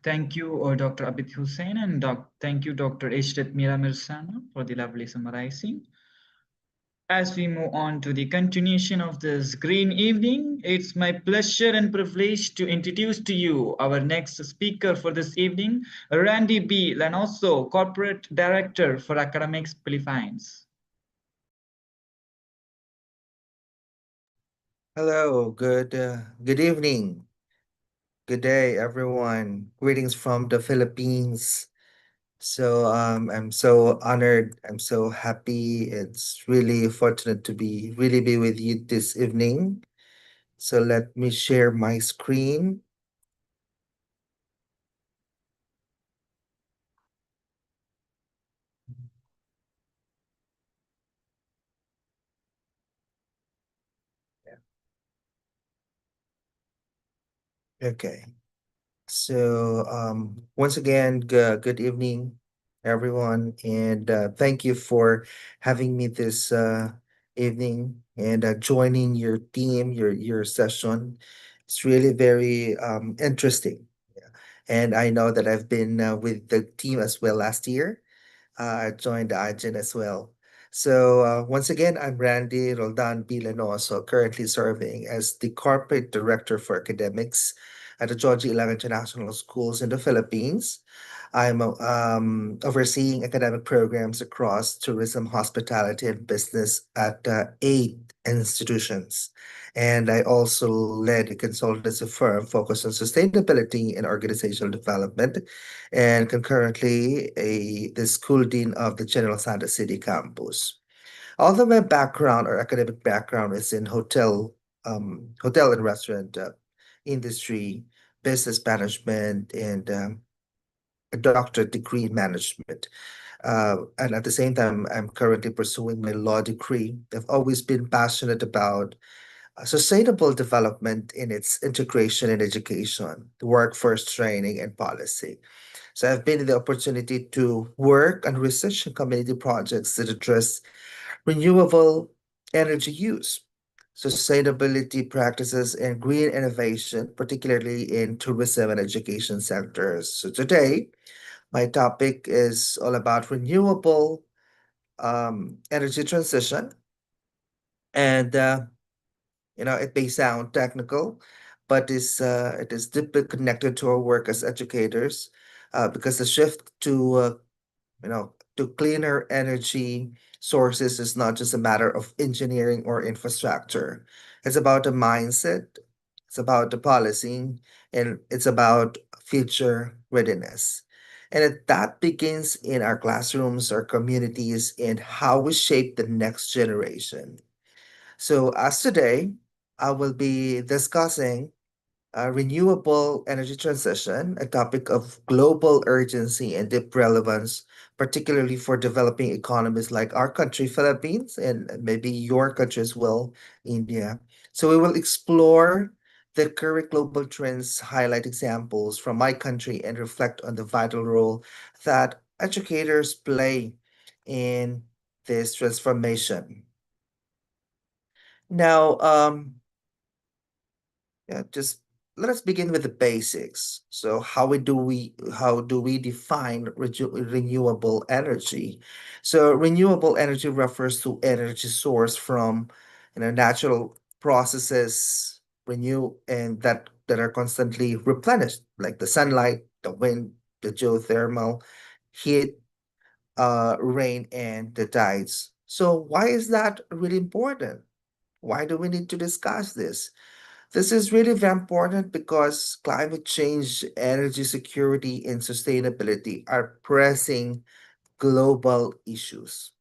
[SPEAKER 4] Thank you, Dr. Abid Hussain, and thank you, Dr. Ishrat Mira Mirsana, for the lovely summarizing. As we move on to the continuation of this green evening, it's my pleasure and privilege to introduce to you our next speaker for this evening, Randy B. Lanoso, Corporate Director for Academics, Philippines.
[SPEAKER 15] Hello, good evening. Good day, everyone. Greetings from the Philippines. So I'm so honored. I'm so happy. It's really fortunate to be with you this evening. So let me share my screen. Okay. So once again, good evening, everyone, and thank you for having me this evening and joining your team, your session. It's really very interesting. Yeah. And I know that I've been with the team as well last year. I joined IGEN as well. So once again, I'm Randy Roldan Vilanoso, currently serving as the Corporate Director for Academics at the Georgia 11 International Schools in the Philippines. I'm overseeing academic programs across tourism, hospitality, and business at 8 institutions. And I also led a consultancy firm focused on sustainability and organizational development, and concurrently the school dean of the General Santos City campus. Although my background or academic background is in hotel and restaurant industry, business management, and a doctorate degree in management. And at the same time, I'm currently pursuing my law degree. I've always been passionate about sustainable development in its integration in education, workforce training, and policy. So I've been in the opportunity to work on research and community projects that address renewable energy use, sustainability practices, and green innovation, particularly in tourism and education sectors. So today, my topic is all about renewable energy transition. And it may sound technical, but it is deeply connected to our work as educators, because the shift to cleaner energy sources is not just a matter of engineering or infrastructure. It's about the mindset, it's about the policy, and it's about future readiness. That begins in our classrooms, our communities, and how we shape the next generation. So, as today, I will be discussing renewable energy transition, a topic of global urgency and deep relevance, particularly for developing economies like our country, Philippines, and maybe your country as well, India. So we will explore the current global trends, highlight examples from my country, and reflect on the vital role that educators play in this transformation. Now, yeah, just let us begin with the basics. So how do we define renewable energy? So renewable energy refers to energy source from natural processes renew and that are constantly replenished, like the sunlight, the wind, the geothermal heat, rain, and the tides. So why is that really important? Why do we need to discuss this? This is really very important because climate change, energy security, and sustainability are pressing global issues.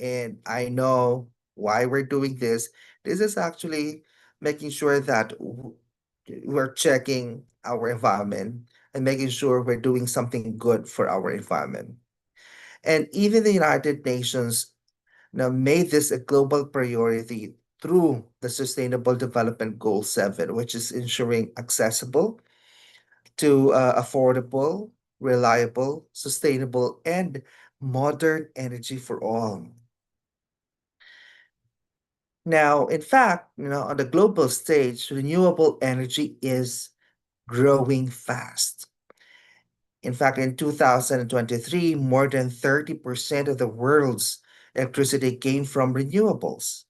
[SPEAKER 15] And I know why we're doing this. This is actually making sure that we're checking our environment and making sure we're doing something good for our environment. And even the United Nations now made this a global priority through the Sustainable Development Goal 7, which is ensuring accessible to affordable, reliable, sustainable, and modern energy for all. Now, in fact, on the global stage, renewable energy is growing fast. In fact, in 2023, more than 30% of the world's electricity came from renewables.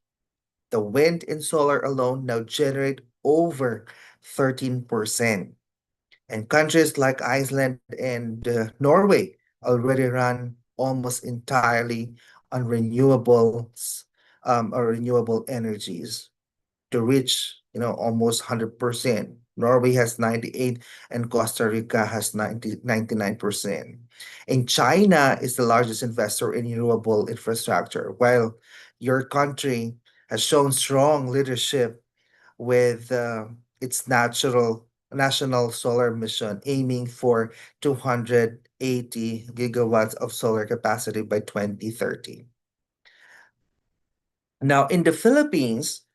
[SPEAKER 15] The wind and solar alone now generate over 13%. And countries like Iceland and Norway already run almost entirely on renewables or renewable energies to reach almost 100%. Norway has 98 and Costa Rica has 99%. And China is the largest investor in renewable infrastructure, while your country has shown strong leadership with its national solar mission, aiming for 280 gigawatts of solar capacity by 2030. Now, in the Philippines,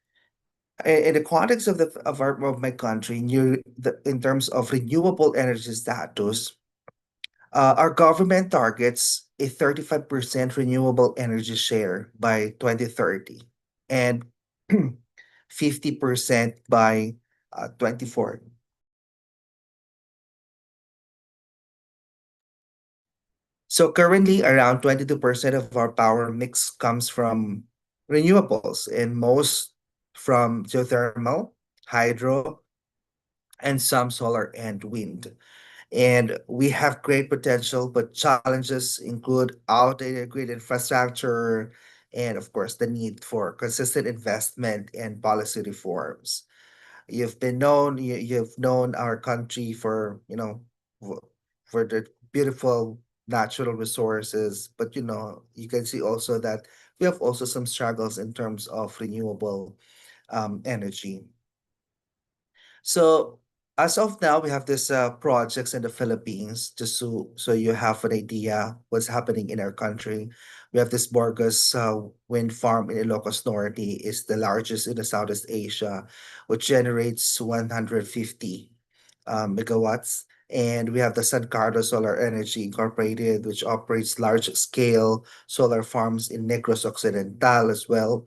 [SPEAKER 15] in the context of my country, in terms of renewable energy status, our government targets a 35% renewable energy share by 2030 and 50% by 2040. So currently, around 22% of our power mix comes from renewables, and most from geothermal, hydro, and some solar and wind. And we have great potential, but challenges include outdated grid infrastructure and, of course, the need for consistent investment and policy reforms. You've known our country for, w- for the beautiful natural resources, but you can see also that we have also some struggles in terms of renewable energy. So as of now, we have this projects in the Philippines, just so you have an idea what's happening in our country. We have this Borgas wind farm in Ilocos Norte, is the largest in the Southeast Asia, which generates 150 megawatts. And we have the San Carlos Solar Energy Incorporated, which operates large-scale solar farms in Negros Occidental as well.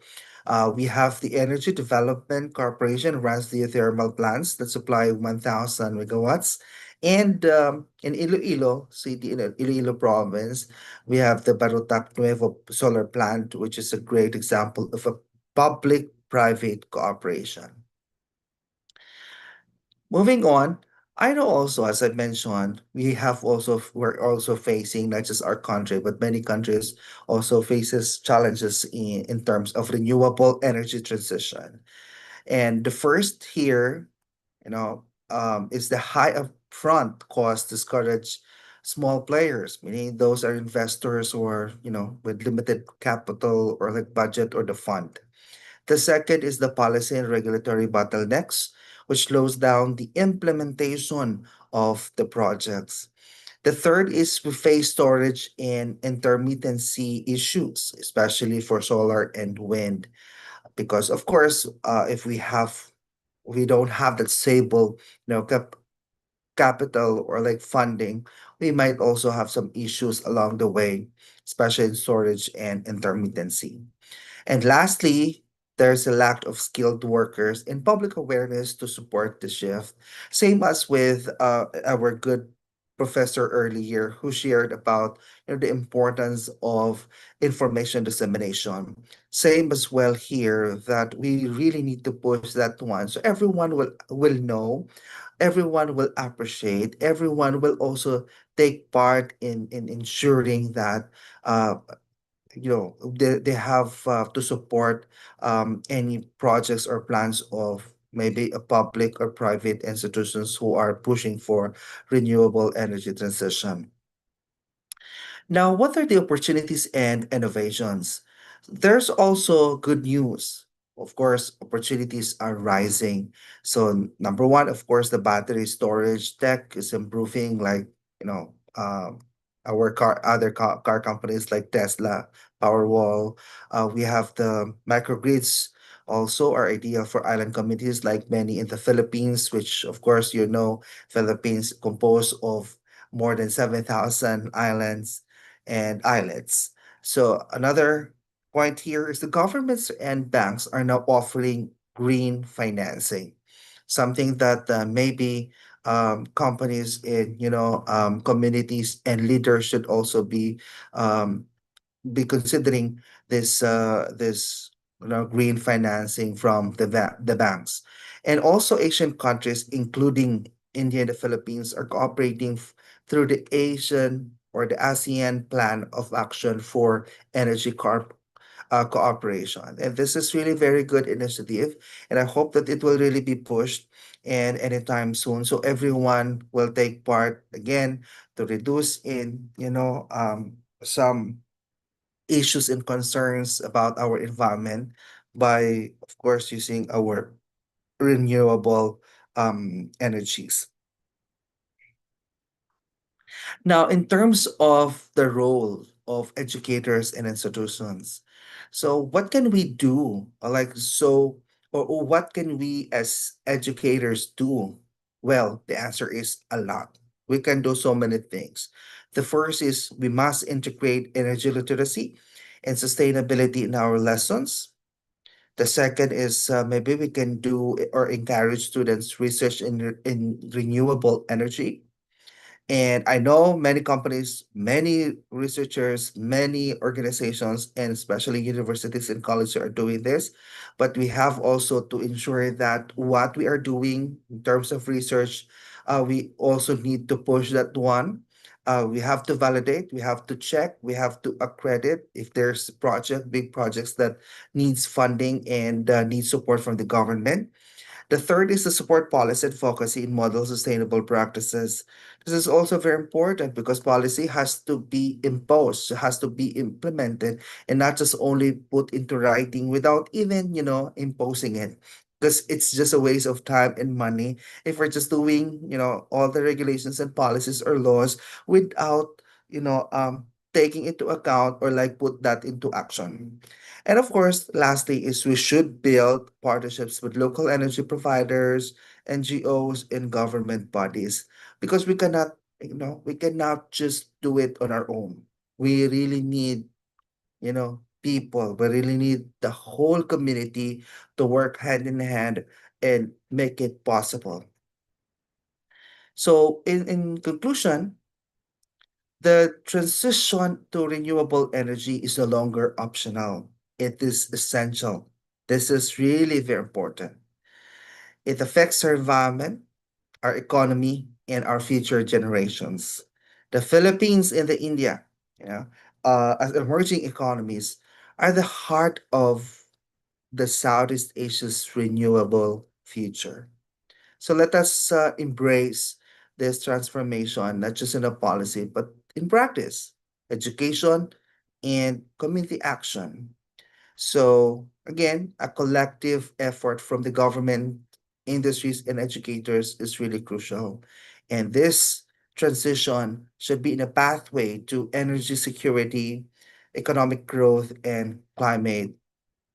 [SPEAKER 15] We have the Energy Development Corporation runs geothermal plants that supply 1,000 megawatts. And in Iloilo City, in Iloilo Province, we have the Barotac Nuevo Solar Plant, which is a great example of a public-private cooperation. Moving on, I know also, as I mentioned, we're also facing not just our country, but many countries also faces challenges in terms of renewable energy transition. And the first here, is the high upfront cost discourage small players, meaning those are investors or, with limited capital or like budget or the fund. The second is the policy and regulatory bottlenecks, which slows down the implementation of the projects. The third is we face storage and intermittency issues, especially for solar and wind, because of course, if we don't have that stable, capital or like funding, we might also have some issues along the way, especially in storage and intermittency. And lastly, there's a lack of skilled workers and public awareness to support the shift. Same as with our good professor earlier who shared about the importance of information dissemination. Same as well here that we really need to push that one so everyone will know, everyone will appreciate, everyone will also take part in ensuring that they have to support any projects or plans of maybe a public or private institutions who are pushing for renewable energy transition. Now, what are the opportunities and innovations? There's also good news. Of course, opportunities are rising. So, number one, of course, the battery storage tech is improving, like, other car companies like Tesla, Powerwall. We have the microgrids also are ideal for island communities like many in the Philippines, which, of course, Philippines composed of more than 7,000 islands and islets. So another point here is the governments and banks are now offering green financing, something that maybe companies in communities and leaders should also be considering this green financing from the banks. And also Asian countries, including India and the Philippines, are cooperating through the Asian or the ASEAN Plan of Action for Energy Cooperation. And this is really very good initiative, and I hope that it will really be pushed and anytime soon, so everyone will take part again to reduce in some issues and concerns about our environment by, of course, using our renewable energies. Now, in terms of the role of educators and institutions, so what can we do? Or what can we as educators do? Well, the answer is a lot. We can do so many things. The first is we must integrate energy literacy and sustainability in our lessons. The second is maybe we can do or encourage students research in renewable energy. And I know many companies, many researchers, many organizations, and especially universities and colleges are doing this. But we have also to ensure that what we are doing in terms of research, we also need to push that one. We have to validate, we have to check, we have to accredit if there's big projects that needs funding and needs support from the government. The third is to support policy advocacy in model sustainable practices. This is also very important because policy has to be imposed, has to be implemented, and not just only put into writing without even, imposing it. Because it's just a waste of time and money if we're just doing, all the regulations and policies or laws without, taking into account or like put that into action. And of course, lastly, is we should build partnerships with local energy providers, NGOs, and government bodies because we cannot just do it on our own. We really need, people. We really need the whole community to work hand in hand and make it possible. So, in conclusion, the transition to renewable energy is no longer optional. It is essential. This is really very important. It affects our environment, our economy, and our future generations. The Philippines and the India, as emerging economies, are the heart of the Southeast Asia's renewable future. So let us embrace this transformation, not just in a policy, but in practice, education, and community action. So, again, a collective effort from the government, industries, and educators is really crucial. And this transition should be in a pathway to energy security, economic growth, and climate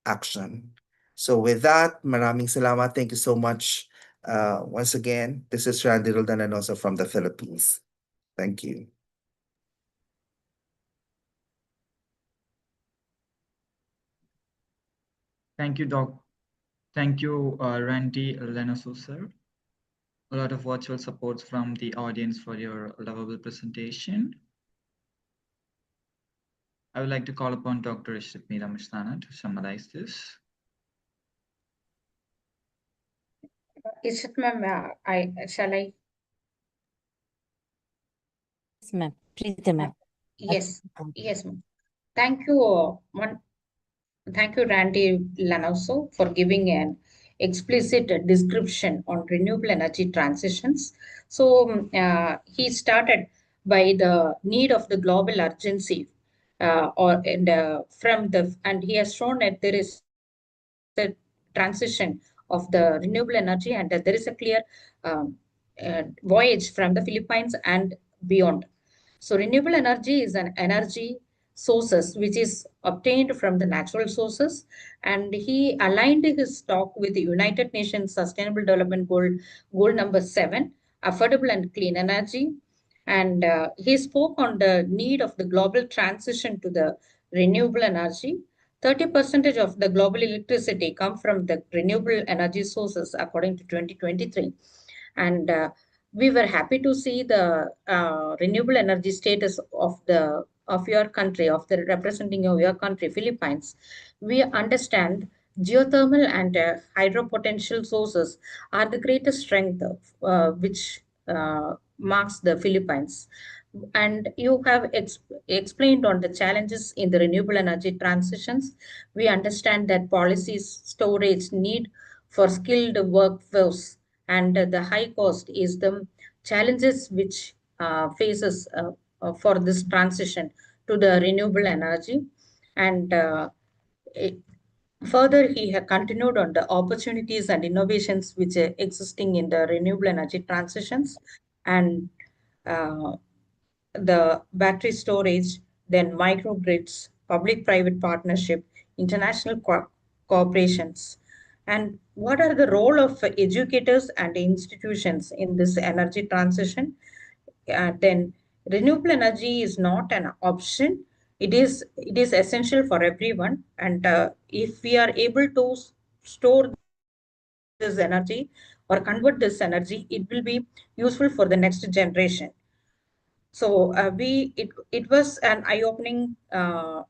[SPEAKER 15] action. So with that, maraming salamat. Thank you so much. Once again, this is Randy Roldan and also from the Philippines. Thank you.
[SPEAKER 4] Thank you, Doc. Thank you, Randy Lenaso, sir. A lot of virtual supports from the audience for your lovable presentation. I would like to call upon Dr. Ishrit Meera to summarize this.
[SPEAKER 12] Ishit ma'am, shall I?
[SPEAKER 5] Yes, ma'am. Preeta ma'am.
[SPEAKER 12] Yes, yes, ma'am. Thank you, thank you, Randy Lanoso, for giving an explicit description on renewable energy transitions. So he started by the need of the global urgency, and he has shown that there is a transition of the renewable energy, and there is a clear um, voyage from the Philippines and beyond. So renewable energy is an energy sources which is obtained from the natural sources, and he aligned his talk with the United Nations Sustainable Development Goal number 7, affordable and clean energy. And he spoke on the need of the global transition to the renewable energy. 30% of the global electricity come from the renewable energy sources according to 2023. And we were happy to see the renewable energy status of your country, of the representing of your country, Philippines. We understand geothermal and hydropotential sources are the greatest strength of, which marks the Philippines. And you have explained on the challenges in the renewable energy transitions. We understand that policies, storage need for skilled workforce, and the high cost is the challenges which faces for this transition to the renewable energy. And further, he had continued on the opportunities and innovations which are existing in the renewable energy transitions, and uh, the battery storage, then microgrids, public-private partnership, international cooperations. And what are the role of educators and institutions in this energy transition? Then renewable energy is not an option. It is essential for everyone. And if we are able to store this energy or convert this energy, it will be useful for the next generation. So it was an eye-opening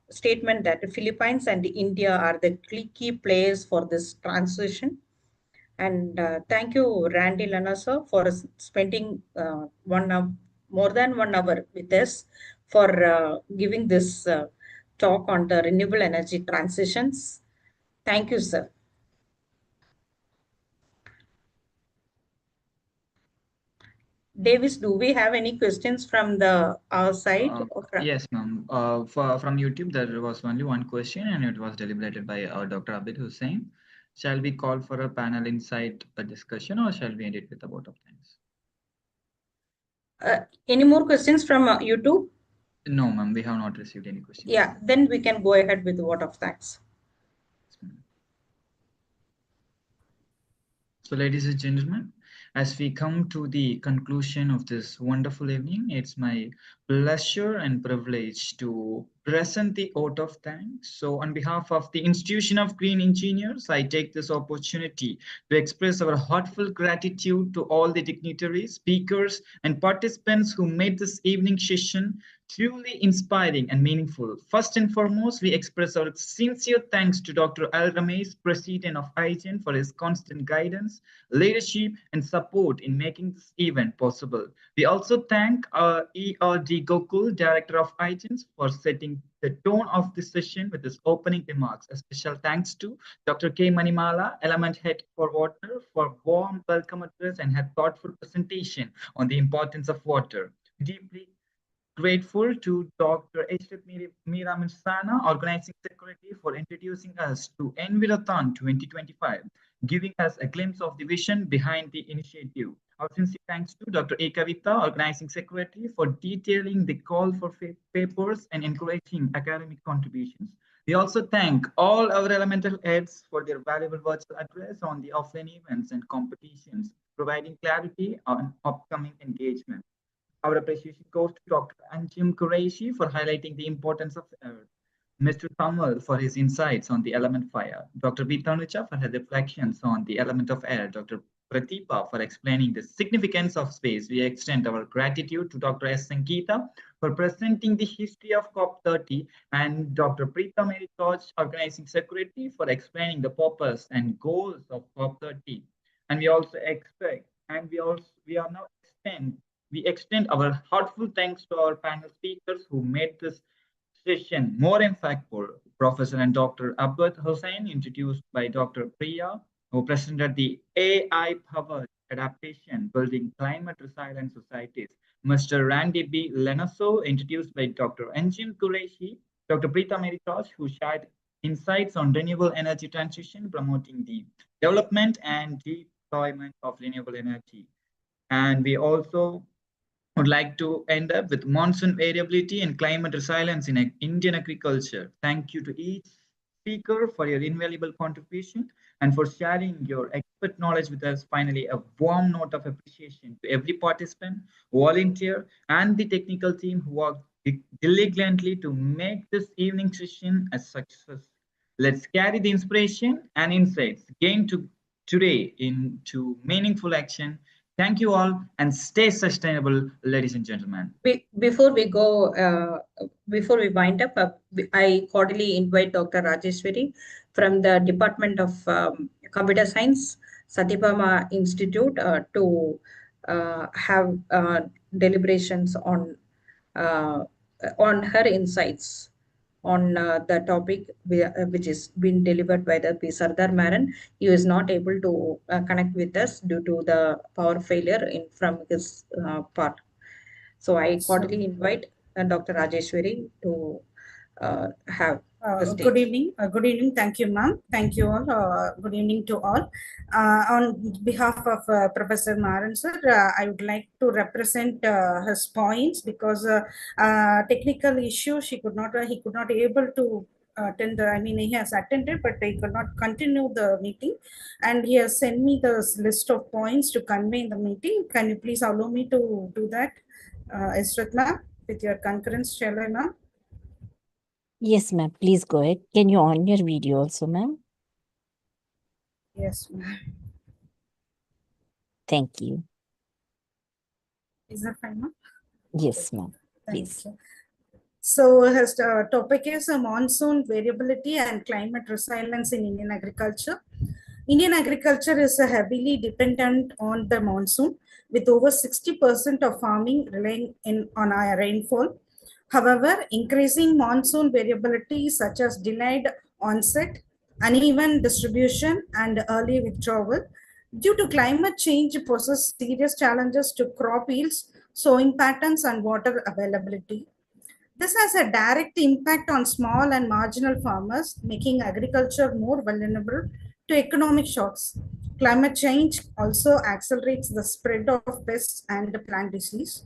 [SPEAKER 12] statement that the Philippines and India are the key players for this transition. And thank you, Randy Lanasa, for spending more than 1 hour with us for giving this talk on the renewable energy transitions. Thank you, sir. Davis, do we have any questions from our side?
[SPEAKER 4] Yes, ma'am. From YouTube, there was only one question, and it was deliberated by Dr. Abid Hussain. Shall we call for a panel insight discussion, or shall we end it with a vote of thanks?
[SPEAKER 12] Any more questions from YouTube?
[SPEAKER 4] No, ma'am. We have not received any questions.
[SPEAKER 12] Yeah, then we can go ahead with the vote of thanks.
[SPEAKER 4] So, ladies and gentlemen, as we come to the conclusion of this wonderful evening, it's my pleasure and privilege to present the vote of thanks. So, on behalf of the Institution of Green Engineers, I take this opportunity to express our heartfelt gratitude to all the dignitaries, speakers, and participants who made this evening session truly inspiring and meaningful. First and foremost, we express our sincere thanks to Dr. Al Ramesh, President of IGEN, for his constant guidance, leadership, and support in making this event possible. We also thank our ERD Gokul, Director of IGEN, for setting the tone of this session with his opening remarks. A special thanks to Dr. K. Manimala, Element Head for Water, for warm welcome address and her thoughtful presentation on the importance of water. Deeply grateful to Dr. Ishrat Meera Sana, Organizing Secretary, for introducing us to Environthon 2025, giving us a glimpse of the vision behind the initiative. Our sincere thanks to Dr. A. Kavita, Organizing Secretary, for detailing the call for papers and encouraging academic contributions. We also thank all our elemental heads for their valuable virtual address on the offline events and competitions, providing clarity on upcoming engagement. Our appreciation goes to Dr. Anjum Qureshi for highlighting the importance of earth, Mr. Kamal for his insights on the element fire, Dr. B. Tanuja for her reflections on the element of air, Dr. Pratipa for explaining the significance of space. We extend our gratitude to Dr. S. Sangeeta for presenting the history of COP30 and Dr. Preeta Mary George, Organizing Secretary, for explaining the purpose and goals of COP30. And we also expect, and we are now we extend our heartfelt thanks to our panel speakers who made this session more impactful. Professor and Dr. Abid Hussain, introduced by Dr. Priya, who presented the AI-powered adaptation, building climate resilient societies. Mr. Randy B. Lenaso, introduced by Dr. Anjum Qureshi, Dr. Preeta Meritaj, who shared insights on renewable energy transition, promoting the development and deployment of renewable energy. And we also would like to end up with monsoon variability and climate resilience in Indian agriculture. Thank you to each speaker for your invaluable contribution and for sharing your expert knowledge with us. Finally, a warm note of appreciation to every participant, volunteer, and the technical team who worked diligently to make this evening session a success. Let's carry the inspiration and insights gained today into meaningful action. Thank you all and stay sustainable, ladies and gentlemen.
[SPEAKER 12] Before we go, before we wind up, I cordially invite Dr. Rajeshwari from the Department of Computer Science, Satyabama Institute, to have deliberations on her insights on the topic which is being delivered by the P. Sardar Maran. He is not able to connect with us due to the power failure from his part. So I cordially invite Dr. Rajeshwari to have the stage.
[SPEAKER 6] Good evening. Thank you, ma'am. Thank you all. Good evening to all. On behalf of Professor Maran sir, I would like to represent his points because technical issue he could not able to attend. He has attended, but he could not continue the meeting, and he has sent me the list of points to convey in the meeting. Can you please allow me to do that, Ishrat ma'am, with your concurrence, shall I, ma'am?
[SPEAKER 5] Yes, ma'am. Please go ahead. Can you on your video also, ma'am?
[SPEAKER 6] Yes, ma'am.
[SPEAKER 5] Thank you.
[SPEAKER 6] Is that fine, ma'am?
[SPEAKER 5] Yes, ma'am. please.
[SPEAKER 6] you. So his topic is monsoon variability and climate resilience in Indian agriculture. Indian agriculture is heavily dependent on the monsoon, with over 60% of farming relying on our rainfall. However, increasing monsoon variability such as delayed onset, uneven distribution, and early withdrawal due to climate change poses serious challenges to crop yields, sowing patterns, and water availability. This has a direct impact on small and marginal farmers, making agriculture more vulnerable to economic shocks. Climate change also accelerates the spread of pests and plant disease.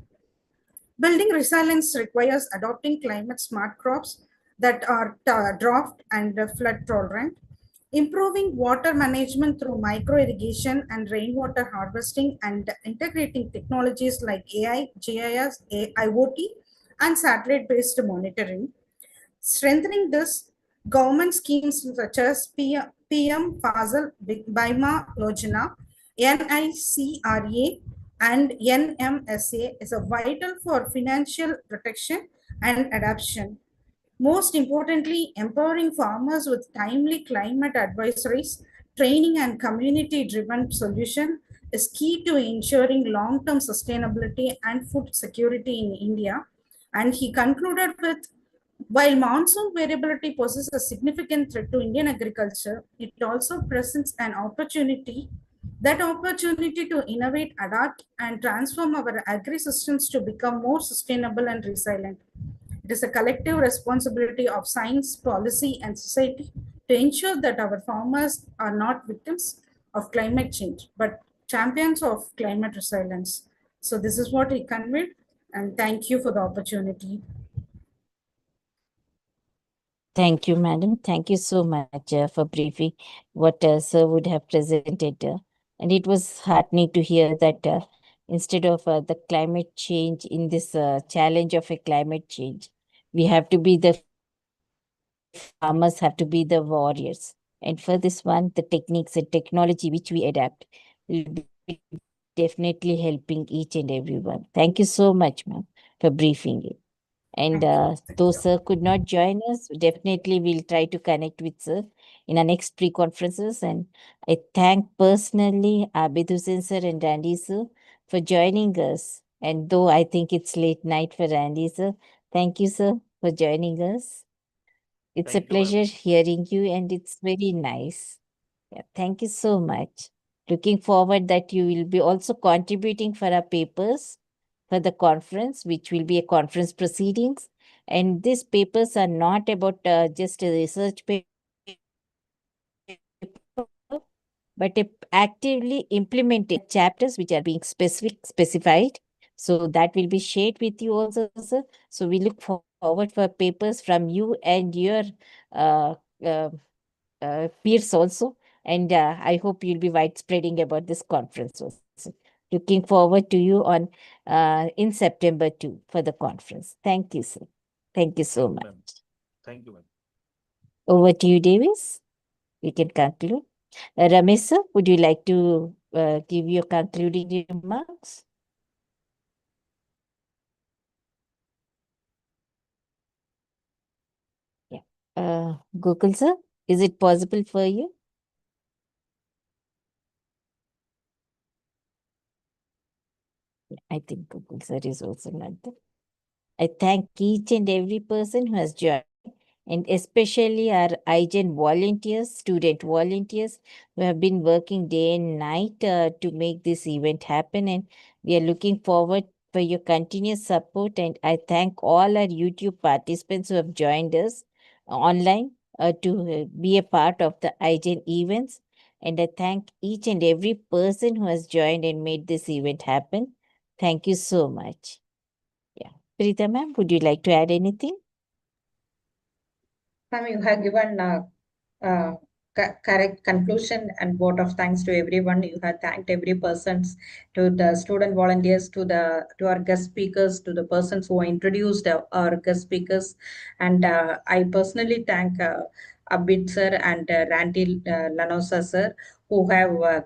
[SPEAKER 6] Building resilience requires adopting climate smart crops that are drought and flood tolerant, improving water management through micro irrigation and rainwater harvesting, and integrating technologies like AI, GIS, IoT, and satellite based monitoring. Strengthening this, government schemes such as PM Fasal Bima Yojana, NICRA, and NMSA is a vital for financial protection and adoption. Most importantly, empowering farmers with timely climate advisories, training, and community driven solution is key to ensuring long term sustainability and food security in India. And he concluded with, while monsoon variability poses a significant threat to Indian agriculture, it also presents an opportunity. That opportunity to innovate, adapt, and transform our agri systems to become more sustainable and resilient. It is a collective responsibility of science, policy, and society to ensure that our farmers are not victims of climate change, but champions of climate resilience. So, this is what he conveyed, and thank you for the opportunity.
[SPEAKER 5] Thank you, madam. Thank you so much for briefing what sir would have presented. And it was heartening to hear that instead of the climate change in this challenge of a climate change, we have to be the farmers have to be the warriors. And for this one, the techniques and technology which we adapt will be definitely helping each and everyone. Thank you so much, ma'am, for briefing it. And though sir could not join us, definitely we'll try to connect with sir in our next pre-conferences. And I thank personally Abid Hussain sir and Randy sir for joining us. And though I think it's late night for Randy sir, thank you sir for joining us. It's a pleasure hearing you and it's very nice. Yeah, thank you so much. Looking forward that you will be also contributing for our papers for the conference, which will be a conference proceedings. And these papers are not about just a research paper, but actively implementing chapters which are being specified. So that will be shared with you also, sir. So we look forward for papers from you and your peers also. And I hope you'll be widespreading about this conference also. Looking forward to you on in September too for the conference. Thank you, sir. Thank you so much.
[SPEAKER 14] Thank you, ma'am.
[SPEAKER 5] Over to you, Davis. We can conclude. Ramesh, sir, would you like to give your concluding remarks? Yeah. Gokul, sir, is it possible for you? I think Gokul, sir, is also not there. I thank each and every person who has joined, and especially our IGEN volunteers, student volunteers, who have been working day and night to make this event happen. And we are looking forward for your continuous support. And I thank all our YouTube participants who have joined us online to be a part of the IGEN events. And I thank each and every person who has joined and made this event happen. Thank you so much. Yeah. Preeta ma'am, would you like to add anything?
[SPEAKER 12] Ma'am, you have given correct conclusion and vote of thanks to everyone. You have thanked every person, to the student volunteers, to our guest speakers, to the persons who introduced our guest speakers, and I personally thank Abid sir and Randy Lanosa sir, who have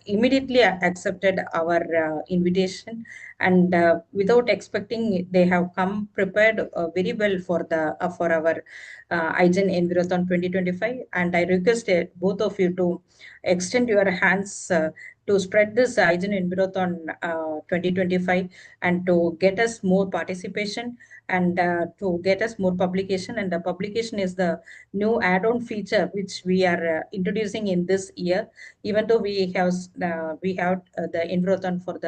[SPEAKER 12] immediately accepted our invitation, and without expecting, they have come prepared very well for the for our IGEN Environthon 2025. And I request both of you to extend your hands to spread this IGEN Environthon 2025 and to get us more participation and to get us more publication. And the publication is the new add-on feature which we are introducing in this year. Even though we have the Environthon for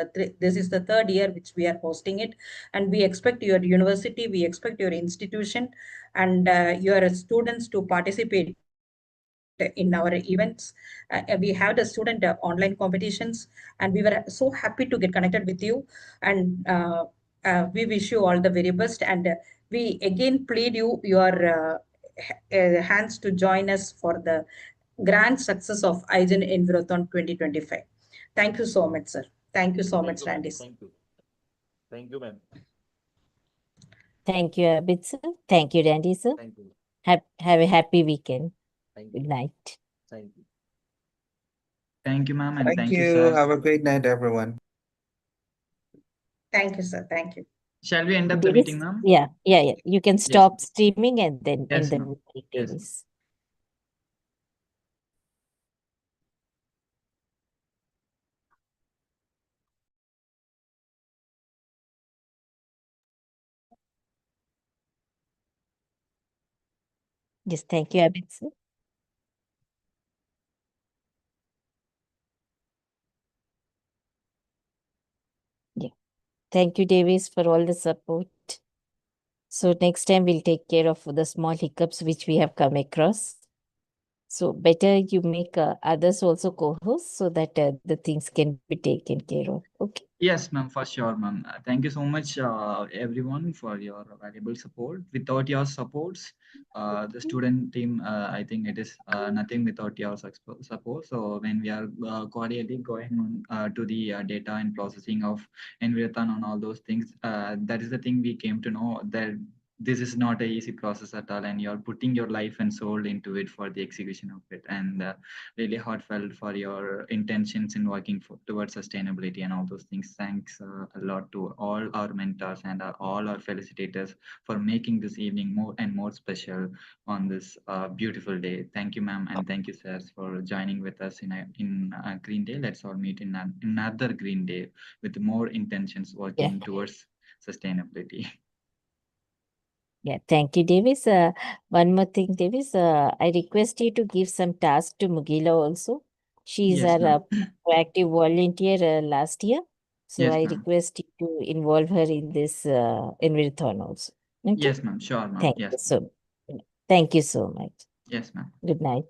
[SPEAKER 12] this is the third year which we are hosting it, and we expect your university, we expect your institution and your students to participate in our events. We have the student online competitions, and we were so happy to get connected with you. And we wish you all the very best. And we again plead your hands to join us for the grand success of IGEN Environthon 2025. Thank you so much, sir. Thank you so much, Randy.
[SPEAKER 14] Thank you. Thank you, ma'am.
[SPEAKER 5] Thank you, Abid sir. Thank you, Randy sir.
[SPEAKER 14] Thank you.
[SPEAKER 5] Have a happy weekend.
[SPEAKER 14] Thank you.
[SPEAKER 5] Good night.
[SPEAKER 14] Thank you.
[SPEAKER 4] Thank you, ma'am, and
[SPEAKER 15] Thank
[SPEAKER 4] thank you,
[SPEAKER 15] you.
[SPEAKER 4] sir.
[SPEAKER 15] Have a great night, everyone.
[SPEAKER 12] Thank you, sir. Thank you.
[SPEAKER 4] Shall we end up the
[SPEAKER 5] Davis?
[SPEAKER 4] meeting, ma'am?
[SPEAKER 5] Yeah. You can stop streaming and then
[SPEAKER 4] Yes,
[SPEAKER 5] end the
[SPEAKER 4] ma'am.
[SPEAKER 5] meeting,
[SPEAKER 4] Yes,
[SPEAKER 5] Davis. Yes, thank you, Abid sir. Yeah. Thank you, Davis, for all the support. So next time we'll take care of the small hiccups which we have come across. So better you make others also co-hosts so that the things can be taken care of. Okay.
[SPEAKER 4] Yes, ma'am, for sure, ma'am. Thank you so much, everyone, for your valuable support. Without your supports, the student team, I think it is nothing without your support. So when we are cordially going on to the data and processing of Environthon and all those things, that is the thing we came to know that this is not an easy process at all, and you're putting your life and soul into it for the execution of it. And really heartfelt for your intentions in working towards sustainability and all those things. Thanks a lot to all our mentors and all our felicitators for making this evening more and more special on this beautiful day. Thank you, ma'am, and thank you, sirs, for joining with us in a green day. Let's all meet in another green day with more intentions working towards sustainability.
[SPEAKER 5] Yeah, thank you, Davis. One more thing, Davis. I request you to give some task to Mugila also. She is
[SPEAKER 4] Yes,
[SPEAKER 5] our
[SPEAKER 4] ma'am.
[SPEAKER 5] proactive volunteer last year. So
[SPEAKER 4] Yes,
[SPEAKER 5] I
[SPEAKER 4] ma'am.
[SPEAKER 5] request you to involve her in this Environthon also. Okay?
[SPEAKER 4] Yes, ma'am. Sure, ma'am.
[SPEAKER 5] Thank you
[SPEAKER 4] Yes,
[SPEAKER 5] so much. Thank you so much.
[SPEAKER 4] yes, ma'am.
[SPEAKER 5] Good night.